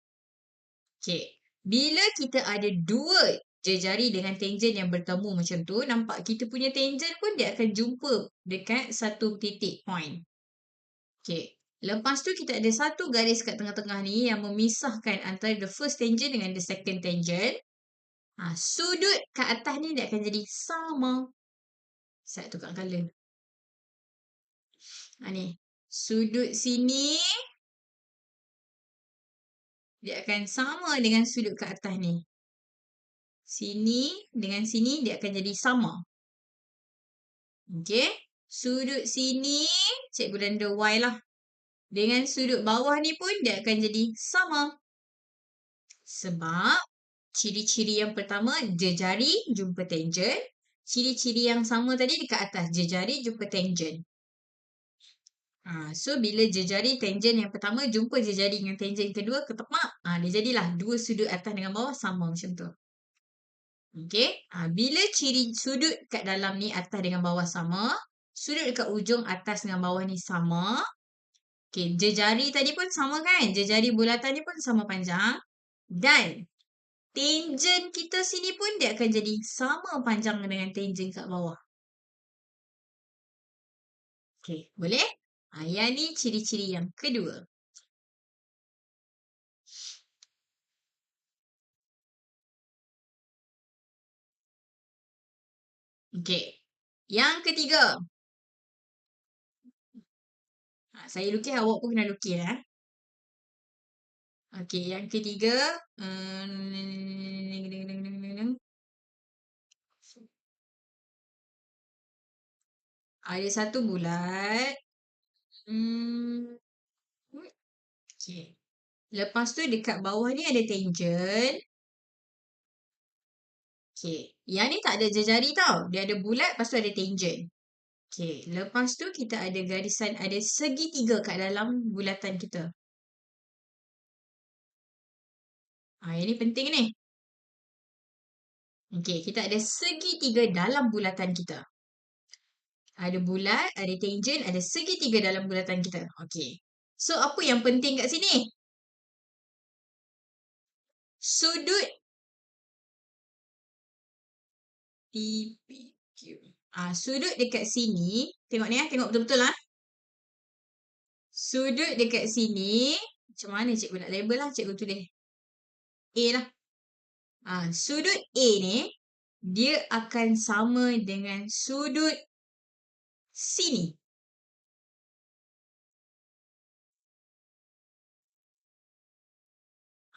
Okay. Bila kita ada 2 jejari dengan tangent yang bertemu macam tu, nampak kita punya tangent pun dia akan jumpa dekat satu titik point. Okay. Lepas tu kita ada satu garis kat tengah-tengah ni yang memisahkan antara the first tangent dengan the second tangent. Sudut kat atas ni dia akan jadi sama. Saya tukar colour. Ni. Sudut sini dia akan sama dengan sudut kat atas ni. Sini dengan sini dia akan jadi sama. Okay. Sudut sini, cikgu tanda Y lah. Dengan sudut bawah ni pun dia akan jadi sama. Sebab ciri-ciri yang pertama, jejari jumpa tangent. Ciri-ciri yang sama tadi dekat atas, jejari jumpa tangent. So, bila jejari tangent yang pertama jumpa jejari dengan tangent kedua ketepak, dia jadilah 2 sudut atas dengan bawah sama macam tu. Okay. Bila ciri sudut kat dalam ni atas dengan bawah sama, sudut dekat ujung atas dengan bawah ni sama. Okay, jejari tadi pun sama kan? Jejari bulatan ni pun sama panjang. Dan tangent kita sini pun dia akan jadi sama panjang dengan tangent kat bawah. Okay, boleh? Yang ni ciri-ciri yang kedua. Okay. Yang ketiga. Saya lukis, awak pun kena lukis Okay, yang ketiga. Ada satu bulat. Okay. Lepas tu dekat bawah ni ada tangent. Okay. Yang ni tak ada jejari tau. Dia ada bulat, lepas tu ada tangent. Okay. Lepas tu kita ada garisan, ada segitiga kat dalam bulatan kita. Yang ni penting ni. Okay. Kita ada segitiga dalam bulatan kita. Ada bulat, ada tangent, ada segitiga dalam bulatan kita. Okay. So, apa yang penting kat sini? Sudut TPQ. Sudut dekat sini. Tengok ni tengok betul-betul Sudut dekat sini Macam mana cikgu nak label lah. Cikgu tulis A lah. Sudut A ni, dia akan sama dengan sudut sini.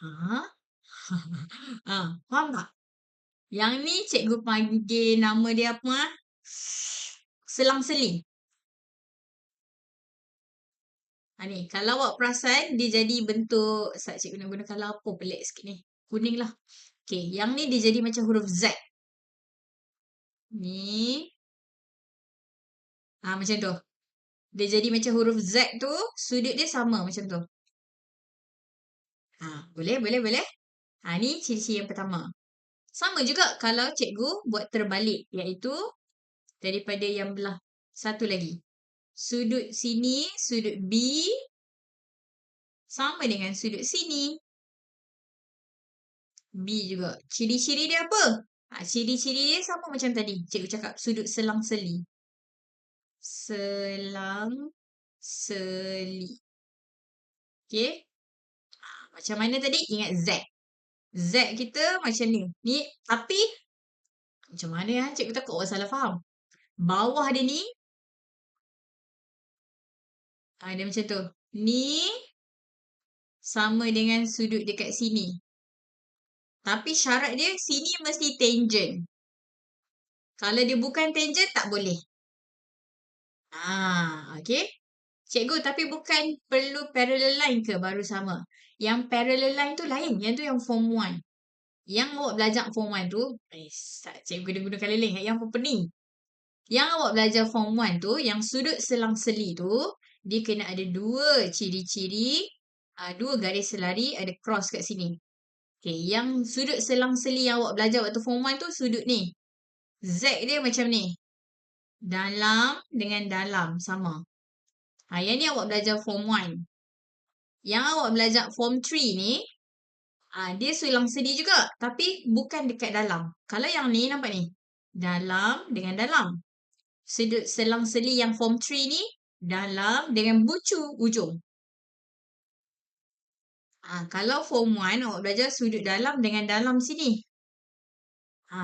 Ha? Faham tak? Yang ni cikgu panggil nama dia apa? Selang-seli. Ni, kalau awak perasan, dia jadi bentuk, cikgu nak guna colour apa pelik sikit ni. Kuning lah. Okay, yang ni dia jadi macam huruf Z. Ni. Macam tu. Dia jadi macam huruf Z tu, sudut dia sama macam tu. Boleh, boleh, boleh. Ni ciri-ciri yang pertama. Sama juga kalau cikgu buat terbalik, iaitu daripada yang belah satu lagi. Sudut sini, sudut B sama dengan sudut sini. B juga. Ciri-ciri dia apa? Ciri-ciri dia sama macam tadi. Cikgu cakap sudut selang-seli. Selang-seli. Okay. Macam mana tadi? Ingat Z. Z kita macam ni. Ni, tapi macam mana cikgu takut awak salah faham. Bawah dia ni, dia macam tu. Ni sama dengan sudut dekat sini. Tapi syarat dia sini mesti tangent. Kalau dia bukan tangent, tak boleh. Okay. Cikgu, tapi bukan perlu parallel line ke baru sama? Yang parallel line tu lain. Yang tu yang form 1. Yang awak belajar form 1 tu, cikgu guna keliling. Yang apa ni? Yang awak belajar form 1 tu, yang sudut selang-seli tu, dia kena ada dua ciri-ciri, dua garis selari, ada cross kat sini. Okay, yang sudut selang-seli yang awak belajar waktu form 1 tu, sudut ni. Z dia macam ni. Dalam dengan dalam, sama. Yang ni awak belajar form 1. Yang awak belajar form 3 ni, dia selang-seli juga. Tapi bukan dekat dalam. Kalau yang ni, nampak ni? Dalam dengan dalam. Sudut selang-seli yang form 3 ni, dalam dengan bucu ujung. Kalau form 1, awak belajar sudut dalam dengan dalam sini.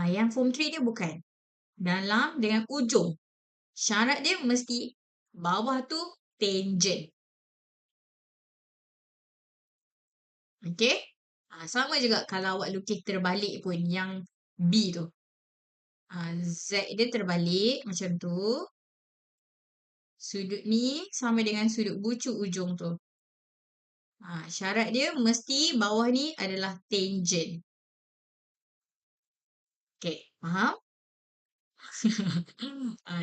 Yang form 3 dia bukan. Dalam dengan ujung. Syarat dia mesti bawah tu tangent. Okay? Sama juga kalau awak lukis terbalik pun yang B tu. Z dia terbalik macam tu. Sudut ni sama dengan sudut bucu ujung tu. Syarat dia mesti bawah ni adalah tangent. Okay, faham?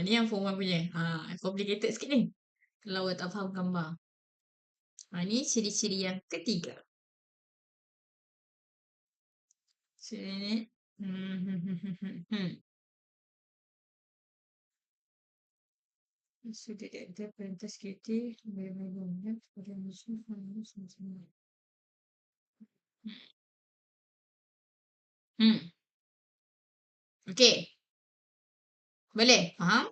Ni yang form 1 punya. Complicated sikit ni. Kalau awak tak faham gambar. Ni ciri-ciri yang ketiga. Sini. Sudut ada pentas kita. Okay. Boleh? Faham?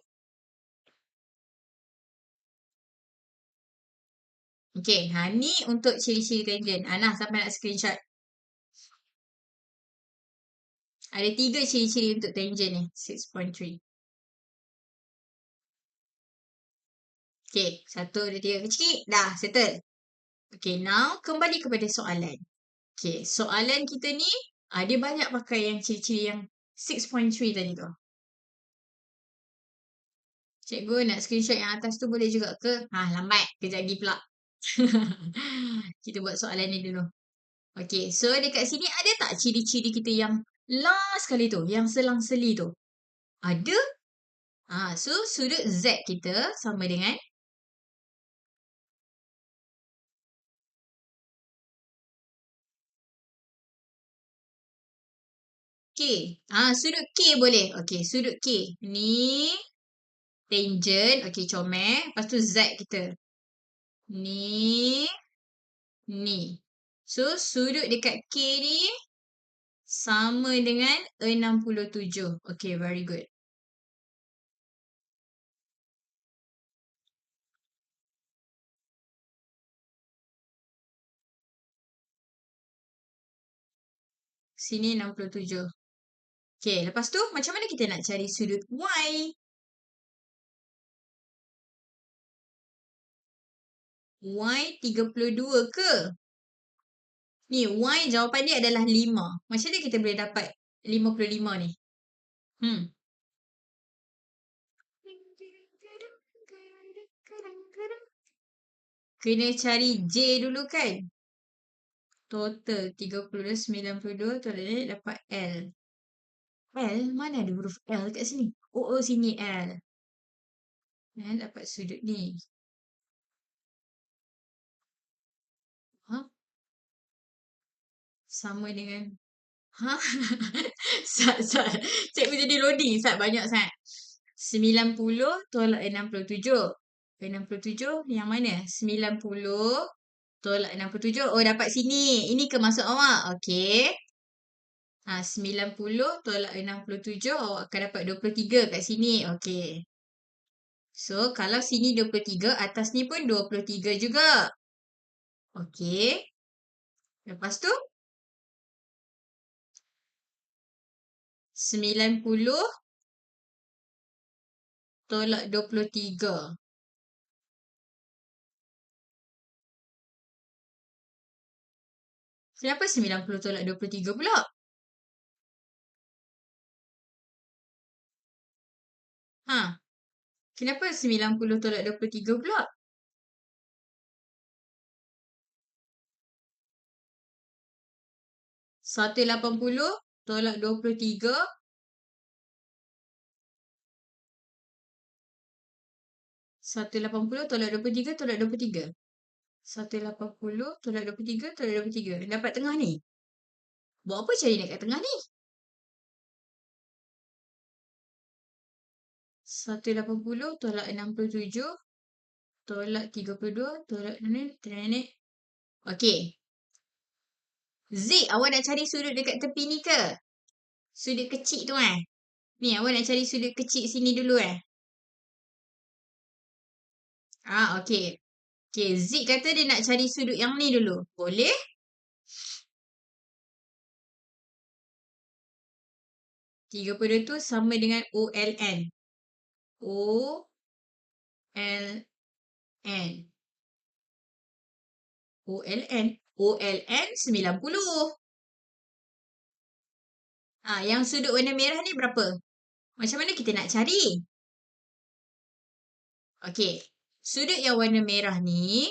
Okay. Ni untuk ciri-ciri tangent. Nah, sampai nak screenshot. Ada 3 ciri-ciri untuk tangent ni. 6.3. Okay. 1, 2, 3. Kecil. Dah. Settle. Okay. Now, kembali kepada soalan. Okay. Soalan kita ni, dia banyak pakai yang ciri-ciri yang 6.3 tadi tu. Cikgu nak screenshot yang atas tu boleh juga ke? Lambat. Kejap lagi pula. Kita buat soalan ni dulu. Okay, so dekat sini ada tak ciri-ciri kita yang last kali tu? Yang selang-seli tu? Ada? So sudut Z kita sama dengan K. Sudut K boleh. Okay, sudut K. Ni tangent. Okay, comel. Lepas tu Z kita. Ni. Ni. So, sudut dekat K ni sama dengan 67. Okay, very good. Sini 67. Okey, lepas tu macam mana kita nak cari sudut Y? Y 32 ke? Ni, Y jawapan dia adalah 5. Macam mana kita boleh dapat 55 ni? Hmm. Kena cari J dulu kan? Total 32, 92, tolak ni dapat L. L? Mana ada huruf L kat sini? Oh, sini L. Dapat sudut ni. Ha? Sama dengan... Ha? Sat. Cikgu jadi loading. Sat banyak sangat. 90 tolak 67. 67 yang mana? 90 tolak 67. Oh, dapat sini. Ini ke maksud awak? Okey. 90 tolak 67, awak akan dapat 23 kat sini. Okey. So, kalau sini 23, atas ni pun 23 juga. Okey. Lepas tu, 90 tolak 23. Kenapa 90 tolak 23 pula? Ha? Kenapa 90 tolak 23 pula? 180 tolak 23. 180 tolak 23 tolak 23. 180 tolak 23 tolak 23. Dapat tengah ni. Buat apa cari dekat tengah ni? 180 tolak 67 tolak 32 tolak ni. Okey. Z, awak nak cari sudut dekat tepi ni ke? Sudut kecil tu Ni, awak nak cari sudut kecil sini dulu okey. Okey, Z kata dia nak cari sudut yang ni dulu. Boleh? Tiga puluh tu sama dengan OLN. OLN. OLN 90. Yang sudut warna merah ni berapa? Macam mana kita nak cari? Okey. Sudut yang warna merah ni,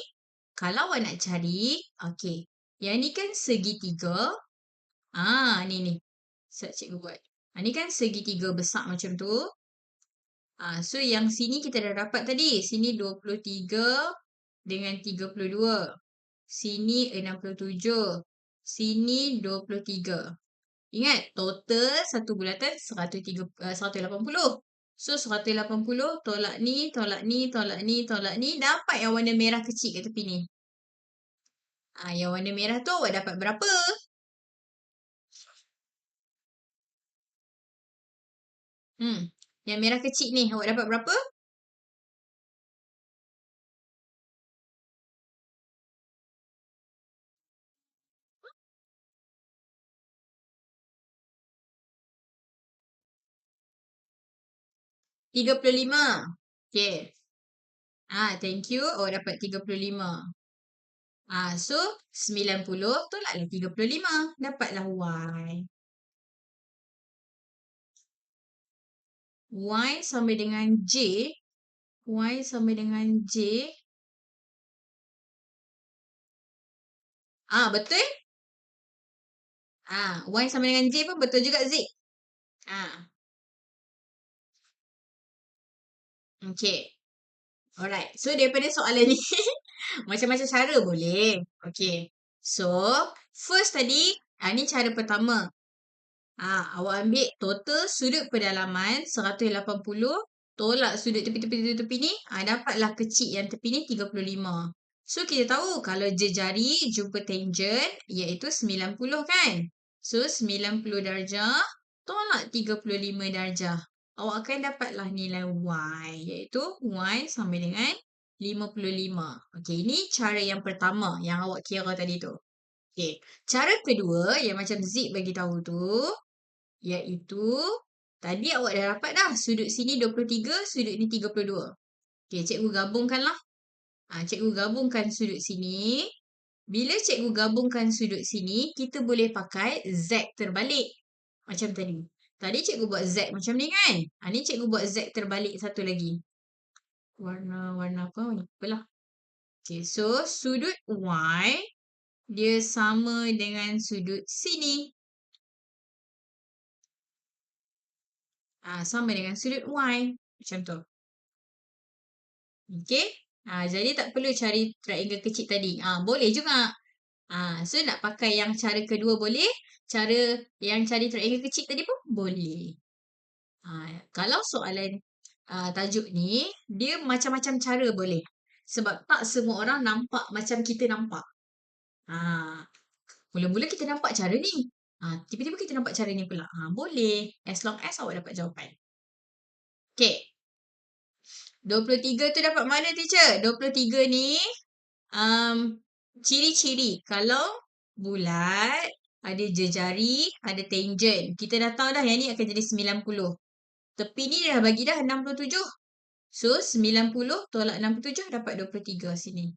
kalau awak nak cari, okey. Yang ni kan segitiga. Ni. Cikgu buat. Ni kan segitiga besar macam tu. So yang sini kita dah dapat tadi. Sini 23 dengan 32. Sini 67. Sini 23. Ingat, total satu bulatan 180. So, 180 tolak ni, tolak ni, tolak ni, tolak ni. Dapat yang warna merah kecil kat tepi ni. Yang warna merah tu awak dapat berapa? Yang merah kecil ni awak dapat berapa? 35. Okay. Thank you. Awak dapat 35. So 90 tolaklah 35. Dapatlah Y. Y sama dengan J. Y sama dengan J. Betul? Y sama dengan J pun betul juga, Z. Okay. Alright. So, daripada soalan ni, macam-macam cara boleh. Okay. So, first tadi, ni cara pertama. Awak ambil total sudut pedalaman 180, tolak sudut tepi-tepi ni, dapatlah kecil yang tepi ni 35. So, kita tahu kalau jejari jumpa tangent, iaitu 90 kan? So, 90 darjah tolak 35 darjah. Awak akan dapatlah nilai Y, iaitu Y sama dengan 55. Okey, ini cara yang pertama yang awak kira tadi tu. Okey. Cara kedua yang macam Zik bagi tahu tu, iaitu tadi awak dah dapat dah sudut sini 23, sudut ni 32. Okey, cikgu gabungkanlah. Cikgu gabungkan sudut sini. Bila cikgu gabungkan sudut sini, kita boleh pakai Z terbalik. Macam tadi. Tadi cikgu buat Z macam ni kan? Ni cikgu buat Z terbalik satu lagi. Warna apa? Warna apa lah. Okay, so sudut Y dia sama dengan sudut sini. Sama dengan sudut Y. Macam tu. Okay. Jadi tak perlu cari triangle kecil tadi. Boleh juga. So nak pakai yang cara kedua boleh. Cara yang cari triangle kecil tadi pun boleh. Kalau soalan tajuk ni, dia macam-macam cara boleh. Sebab tak semua orang nampak macam kita nampak. Mula-mula kita nampak cara ni. Tiba-tiba kita nampak cara ni pula. Boleh. As long as awak dapat jawapan. Okay. 23 tu dapat mana teacher? 23 ni ciri-ciri. Kalau bulat, ada jejari, ada tangent. Kita dah tahu dah yang ni akan jadi 90. Tepi ni dah bagi dah 67. So, 90 tolak 67 dapat 23 sini.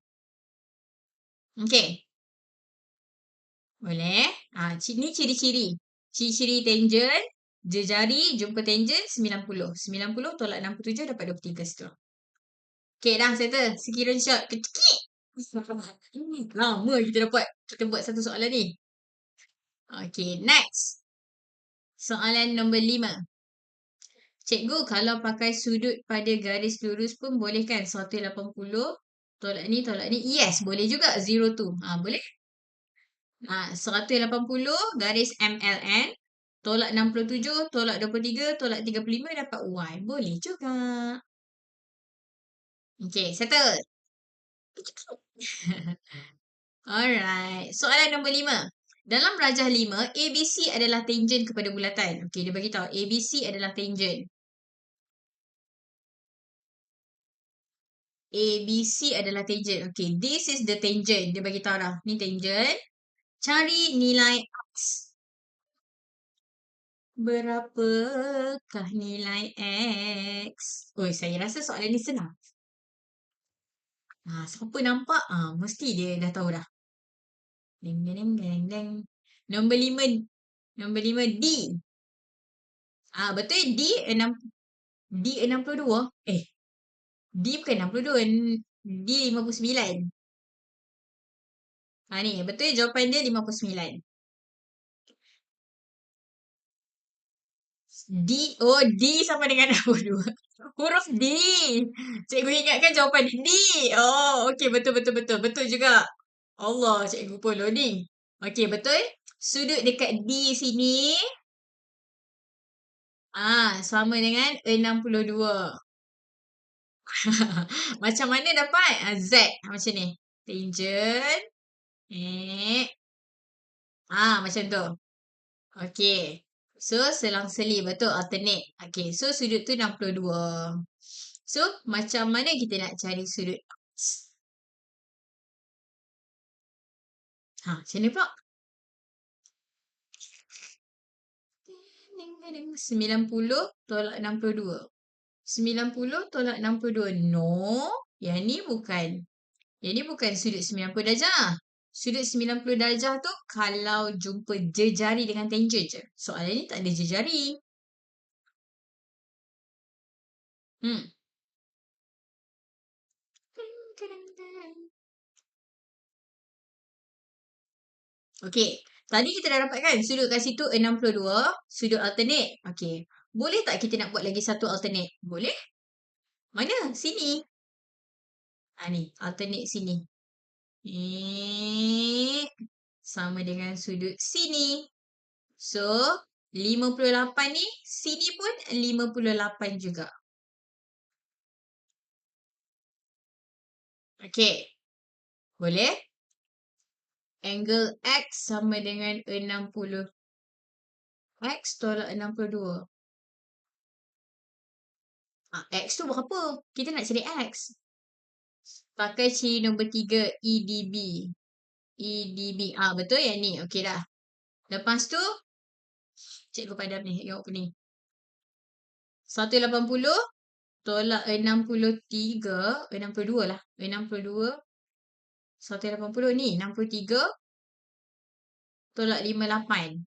Okay. Boleh? Ni ciri-ciri. Ciri-ciri tangent, jejari, jumpa tangent, 90. 90 tolak 67 dapat 23 situ. Okay, dah settle. Screenshot. Kecik. Lama kita buat satu soalan ni. Okay, next. Soalan nombor 5. Cikgu, kalau pakai sudut pada garis lurus pun boleh kan? 180 tolak ni, tolak ni. Yes, boleh juga. 0 tu. Boleh? 180 garis MLN tolak 67, tolak 23, tolak 35 dapat Y. Boleh juga. Okay, settle. Alright. Soalan nombor 5. Dalam rajah 5, ABC adalah tangent kepada bulatan. Okay, dia bagi tahu ABC adalah tangent. ABC adalah tangent. Okay, this is the tangent. Dia bagi tahu dah. Ni tangent. Cari nilai X. Berapakah nilai X? Saya rasa soalan ni senang. Siapa nampak? Mesti dia dah tahu dah. Ding, ding, ding, ding, ding. Nombor 5. Nombor 5, D. Betul D 62. D bukan 62. D 59. Ni, betul jawapan dia 59. D sama dengan 62. Huruf D. Cikgu ingatkan jawapan D. Okey, betul. Betul juga. Allah, cikgu pun loading. Okey, betul. Sudut dekat D sini. Sama dengan 62. Macam mana dapat? Z. Macam ni. Tangent. Macam tu. Okey. So, selang-seli. Betul, alternate. Okey, so sudut tu 62. So, macam mana kita nak cari sudut X? Macam ni pula. 90 tolak 62. 90 tolak 62. No, yang ni bukan. Yang ni bukan sudut 90 darjah. Sudut 90 darjah tu kalau jumpa jejari dengan tangent je. Soalan ni tak ada jejari. Okey. Tadi kita dah dapat kan sudut kat situ 62. Sudut alternate. Okey. Boleh tak kita nak buat lagi satu alternate? Boleh. Mana? Sini. Ni. Alternate sini. Sama dengan sudut sini. So, 58 ni, sini pun 58 juga. Okey. Boleh? Angle X sama dengan 60. X tolak 62. X tu berapa? Kita nak cari X. Pakai ciri nombor 3, EDB. EDB. Betul yang ni. Okey dah. Lepas tu, cikgu padam ni. Tengok apa ni. 180 tolak 63. 62 lah. 62. 180 ni. 63 tolak 58.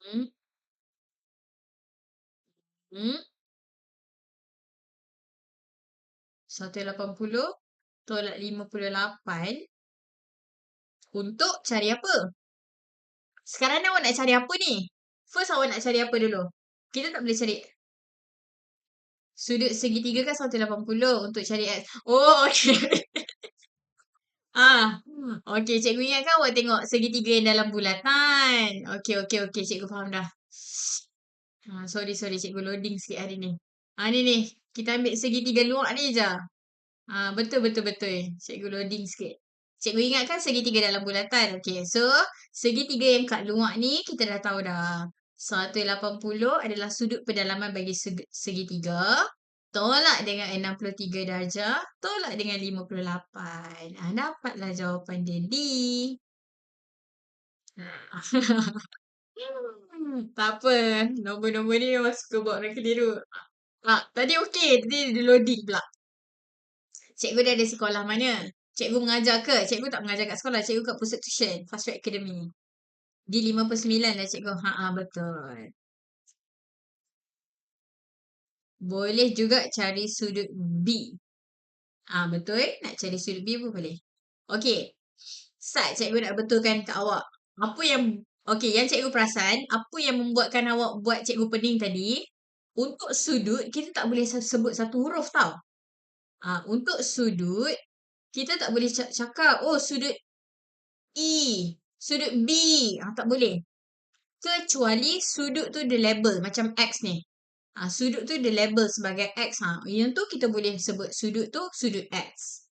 Hmm. Hmm. 180 tolak 58 untuk cari apa? Sekarang ni awak nak cari apa ni? First awak nak cari apa dulu? Kita tak boleh cari sudut segitiga kan 180 untuk cari X. Oh, okey. Okey. Cikgu ingatkan awak tengok segitiga yang dalam bulatan. Okey, okey, okey. Cikgu faham dah. Sorry. Cikgu loading sikit hari ni. Ni. Kita ambil segitiga luar ni je. Betul. Cikgu loading sikit. Cikgu ingatkan segitiga dalam bulatan. Okey, so segitiga yang kat luar ni kita dah tahu dah. 180 adalah sudut pendalaman bagi segitiga. Tolak dengan 63 darjah. Tolak dengan 58. Dapatlah jawapan dia D. Tak apa. Nombor-nombor ni memang suka buat orang keliru. Tadi okey. Tadi dia loading pula. Cikgu dia ada sekolah mana? Cikgu mengajar ke? Cikgu tak mengajar kat sekolah. Cikgu kat pusat tuition. Fast Track Academy. Di 59 lah cikgu. Betul. Boleh juga cari sudut B. Betul. Nak cari sudut B pun boleh. Okey. Start cikgu nak betulkan kat awak. Okey, yang cikgu perasan, apa yang membuatkan awak buat cikgu pening tadi, untuk sudut, kita tak boleh sebut satu huruf tau. Untuk sudut, kita tak boleh cakap, sudut E, sudut B. Tak boleh. Kecuali sudut tu dia label macam X ni. Sudut tu dia label sebagai X. Yang tu kita boleh sebut sudut tu sudut X.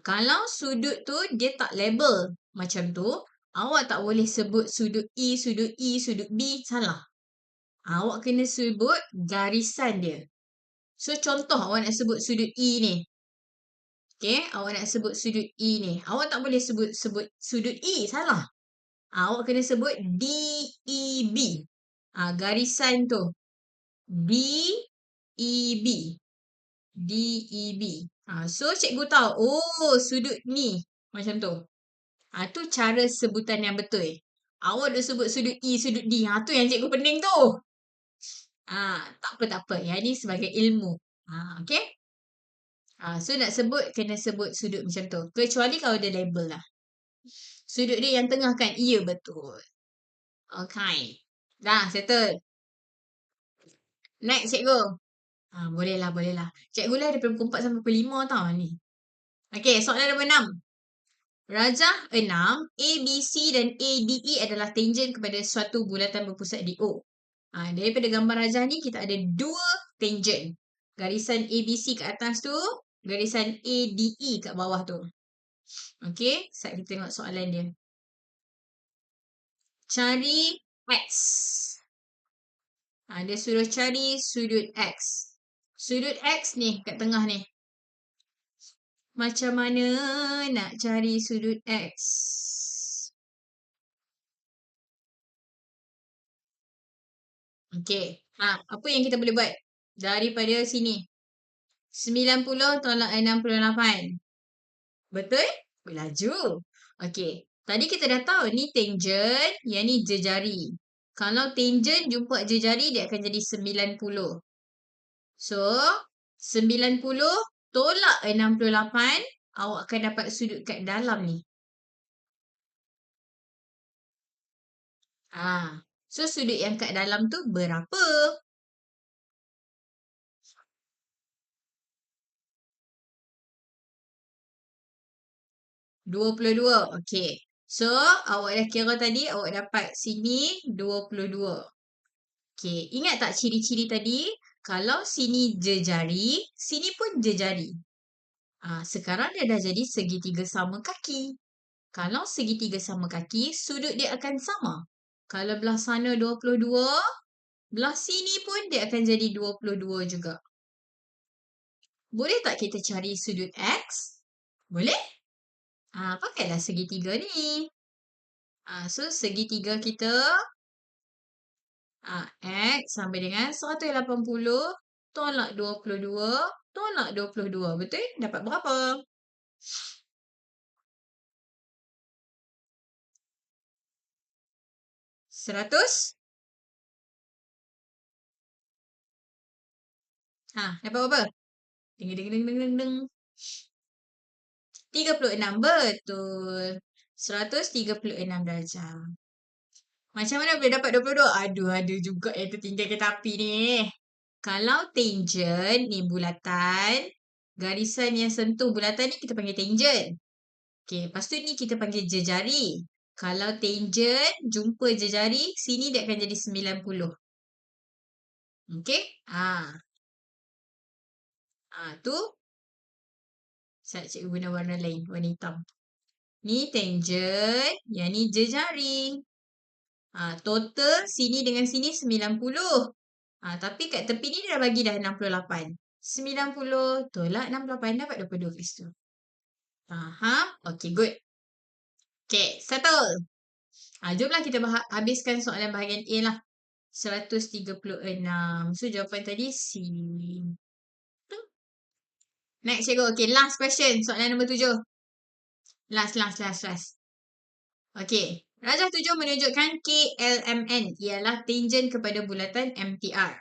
Kalau sudut tu dia tak label macam tu, awak tak boleh sebut sudut E, sudut B. Salah. Awak kena sebut garisan dia. So, contoh awak nak sebut sudut E ni. Okay, awak nak sebut sudut E ni. Awak tak boleh sebut sudut E. Salah. Awak kena sebut DEB. Garisan tu. DEB. DEB. So, cikgu tahu. Sudut ni. Macam tu. Tu cara sebutan yang betul. Awak dah sebut sudut E, sudut D. Tu yang cikgu pening tu. Tak apa. Yang ni sebagai ilmu. Okay? So, nak sebut, kena sebut sudut macam tu. Kecuali kalau dia label lah. Sudut dia yang tengah kan? Ya, betul. Okay. Dah, settle. Next, cikgu. Boleh lah. Cikgu lah daripada pukul 4 sampai pukul 5 tau ni. Okay, soalan nombor 6. Rajah 6, A, B, C dan A, D, E adalah tangen kepada suatu bulatan berpusat di O. Daripada gambar rajah ni, kita ada dua tangen. Garisan A, B, C kat atas tu, garisan A, D, E kat bawah tu. Okay, sekejap kita tengok soalan dia. Cari X. Dia suruh cari sudut X. Sudut X ni kat tengah ni. Macam mana nak cari sudut X? Okay. Apa yang kita boleh buat? Daripada sini. 90 tolak 68. Betul? Berlaju. Okay. Tadi kita dah tahu ni tangen, yang ni jejari. Kalau tangen jumpa jejari, dia akan jadi 90. So, 90 tolak 68, awak akan dapat sudut kat dalam ni. So, sudut yang kat dalam tu berapa? 22. Okay. So, awak dah kira tadi, awak dapat sini 22. Okay. Ingat tak ciri-ciri tadi? Kalau sini jejari, sini pun jejari. Sekarang dia dah jadi segitiga sama kaki. Kalau segitiga sama kaki, sudut dia akan sama. Kalau belah sana 22, belah sini pun dia akan jadi 22 juga. Boleh tak kita cari sudut X? Boleh? Pakailah segitiga ni. So segitiga kita X sama dengan 180 tolak 22 tolak 22. Betul? Dapat berapa? 100? Dapat berapa? Ding ding ding ding ding ding. 36 betul. 136 darjah. Macam mana boleh dapat 22? Aduh, ada juga yang tertinggal kereta api ni. Kalau tangent ni bulatan, garisan yang sentuh bulatan ni kita panggil tangent. Okey, lepas tu ni kita panggil jejari. Kalau tangent jumpa jejari, sini dia akan jadi 90. Okey? Tu saya cikgu guna warna lain, warna hitam. Ni tangent, yang ni jejari. Total sini dengan sini 90. Tapi kat tepi ni dia dah bagi dah 68. 90 tolak 68 dapat 22 kat situ. Faham? Okay, good. Okay, settle. Jomlah kita habiskan soalan bahagian A lah. 136. So, jawapan tadi C. Next, cikgu. Okay, last question. Soalan nombor 7. Last. Okay. Rajah 7 menunjukkan KLMN ialah tangent kepada bulatan MTR.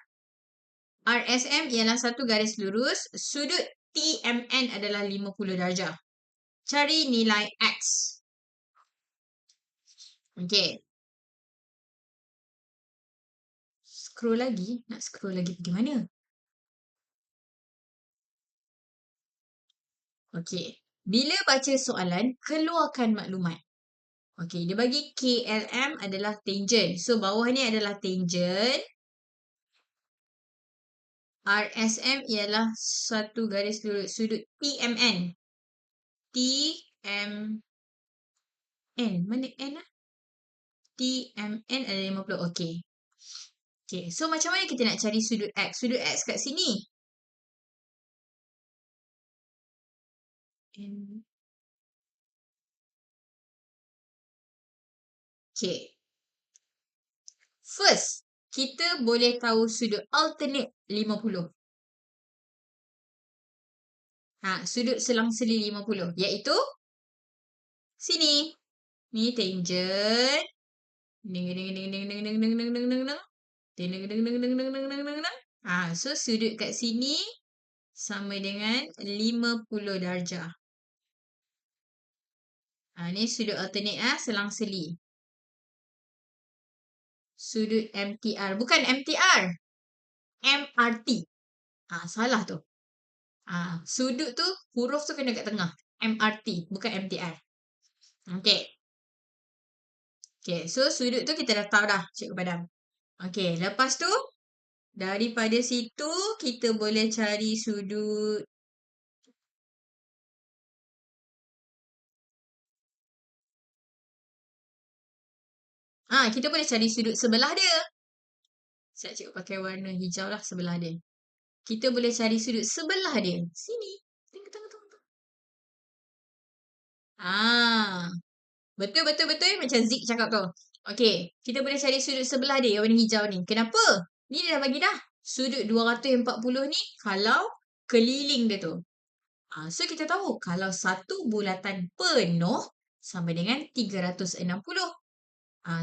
RSM ialah satu garis lurus. Sudut TMN adalah 50 darjah. Cari nilai X. Okay. Scroll lagi. Nak scroll lagi pergi mana? Okay. Bila baca soalan, keluarkan maklumat. Okay. Dia bagi KLM adalah tangent. So, bawah ni adalah tangent. RSM ialah satu garis lurus. Sudut TMN. TMN. Mana N lah? TMN ada 50. Okay. Okay. So, macam mana kita nak cari sudut X? Sudut X kat sini. Okay. First, kita boleh tahu sudut alternate 50. Sudut selang-seli 50. Iaitu sini. Ni tangent. So, sudut kat sini sama dengan 50 darjah. Ni sudut alternate selang-seli. Sudut MTR. Bukan MTR. MRT. Salah tu. Sudut tu, huruf tu kena kat tengah. MRT. Bukan MTR. Okay. Okay. So, sudut tu kita dah tahu dah, Cikgu Padam. Okay. Lepas tu, daripada situ, kita boleh cari sudut. Kita boleh cari sudut sebelah dia. Saya cikgu pakai warna hijau lah sebelah dia. Kita boleh cari sudut sebelah dia. Sini. Tengok. Betul. Macam Zik cakap tu. Okay. Kita boleh cari sudut sebelah dia yang warna hijau ni. Kenapa? Ni dia dah bagi dah. Sudut 240 ni kalau keliling dia tu. So, kita tahu kalau satu bulatan penuh sama dengan 360.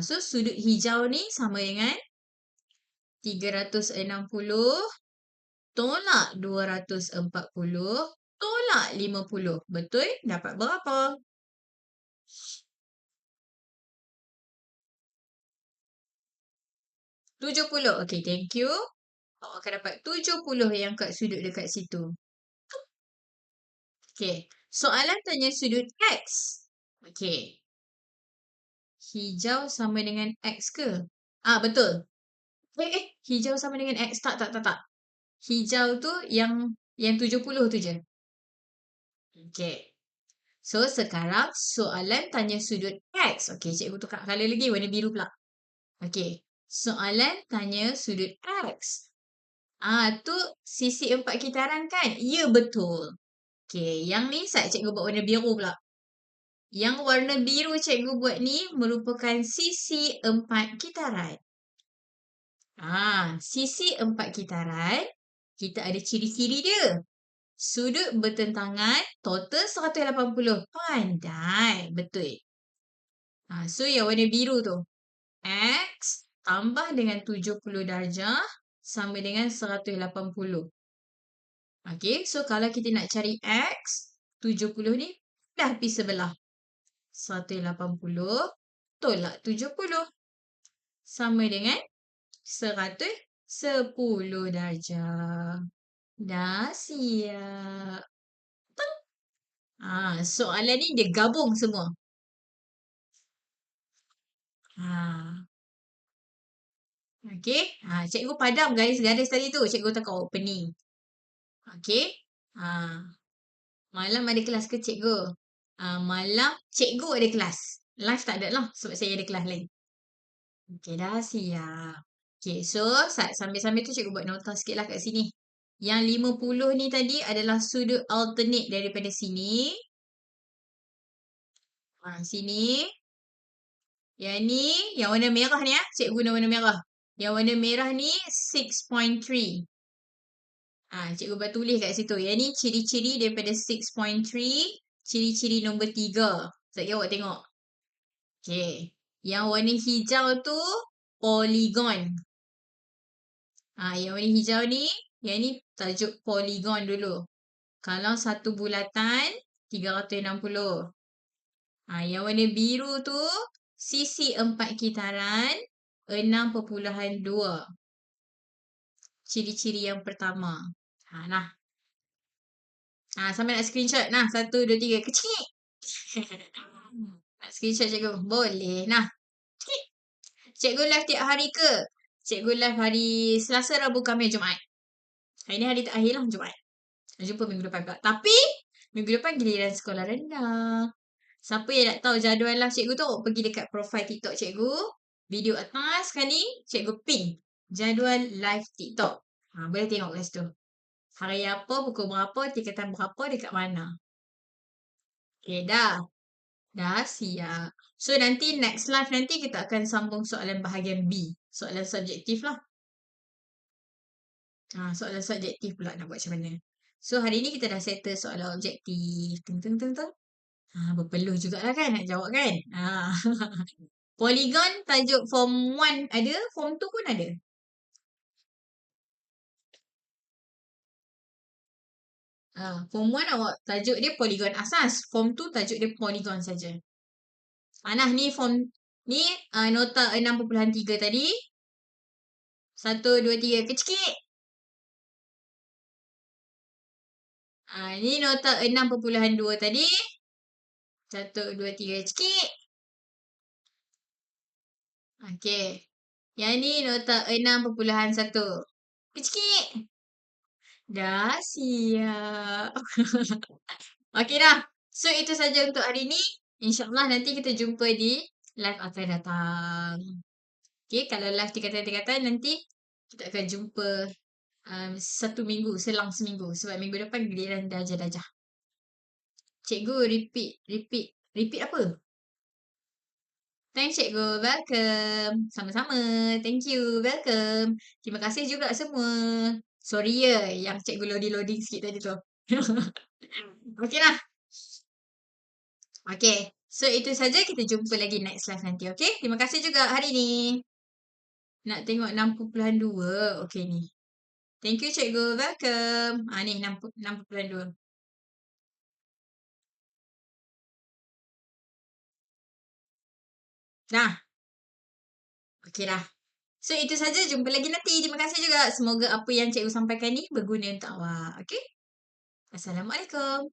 So, sudut hijau ni sama dengan 360 tolak 240 tolak 50. Betul? Dapat berapa? 70. Okay, thank you. Awak akan dapat 70 yang kat sudut dekat situ. Okay. Soalan tanya sudut X. Okay. Hijau sama dengan X ke? Betul. Hijau sama dengan X. Tak. Hijau tu yang 70 tu je. Okay. So, sekarang soalan tanya sudut X. Okay, cikgu tukar colour lagi. Warna biru pula. Okay. Soalan tanya sudut X. Tu sisi 4 kitaran kan? Ya, betul. Okey, yang ni cikgu buat warna biru pula. Yang warna biru cikgu buat ni merupakan sisi 4 kitaran. Sisi 4 kitaran, kita ada ciri-ciri dia. Sudut bertentangan, total 180. Pandai, betul. So yang warna biru tu, X tambah dengan 70 darjah sama dengan 180. Okay, so kalau kita nak cari X, 70 ni dah pergi sebelah. 180 tolak 70 sama dengan 110 darjah. Dah siap. Soalan ni dia gabung semua. Okey. Cikgu padam garis-garis tadi tu. Cikgu tekan opening. Okey. Malam ada kelas ke cikgu? Malam cikgu ada kelas. Live tak ada lah sebab saya ada kelas lain. Okey, dah siap. Okey, so sambil-sambil tu cikgu buat nota sikit lah kat sini. Yang 50 ni tadi adalah sudut alternate daripada sini. Sini. Yang ni, yang warna merah ni cikgu guna warna merah. Yang warna merah ni 6.3. Cikgu buat tulis kat situ. Yang ni ciri-ciri daripada 6.3, ciri-ciri nombor 3. Sekejap awak tengok. Okay. Yang warna hijau tu polygon. Yang warna hijau ni, yang ni tajuk polygon dulu. Kalau satu bulatan, 360. Yang warna biru tu, sisi 4 kitaran, 6.2. Ciri-ciri yang pertama. Nah. Sampai nak screenshot. Nah, 1, 2, 3. Kecil. Nak screenshot cikgu? Boleh. Nah. Kecil. Cikgu live tiap hari ke? Cikgu live hari Selasa, Rabu, Khamis, Jumaat. Hari ni hari terakhir lah, Jumaat. Jumpa minggu depan pula. Tapi, minggu depan giliran sekolah rendah. Siapa yang nak tahu jadual live cikgu tu, pergi dekat profile TikTok cikgu. Video atas sekali, cikgu pin jadual live TikTok. Boleh tengok kat situ. Hari apa, pukul berapa, tingkatan berapa, dekat mana. Okay, dah. Dah siap. So, nanti next live nanti kita akan sambung soalan bahagian B. Soalan subjektif lah. Soalan subjektif pula nak buat macam mana. So, hari ni kita dah settle soalan objektif. Teng. Berpeluh jugalah kan nak jawab kan. Polygon tajuk form 1 ada, form 2 pun ada. Form 1 awak tajuk dia polygon asas. Form 2 tajuk dia polygon saja. Nah, ni form ni nota 6.3 tadi. 1, 2, 3 kecil. Ni nota 6.2 tadi. 1, 2, 3 kecil. Okey. Yang ni nota 6.1. Kecil. Dah siap. Okey dah. So, itu saja untuk hari ni. InsyaAllah nanti kita jumpa di live akan datang. Okay, kalau live tingkatan-tingkatan nanti kita akan jumpa 1 minggu, selang seminggu. Sebab minggu depan giliran darjah-darjah. Cikgu repeat apa? Thanks cikgu, welcome. Sama-sama, thank you, welcome. Terima kasih juga semua. Sorry ya, yang cikgu loading sikit tadi tu. Okay lah. Okay, so itu saja, kita jumpa lagi next live nanti, okay? Terima kasih juga hari ni. Nak tengok 6.2, okay ni. Thank you cikgu, welcome. Ni 6.2. Dah. Okay dah. So itu saja, jumpa lagi nanti. Terima kasih juga. Semoga apa yang cikgu sampaikan ni berguna untuk awak. Okay? Assalamualaikum.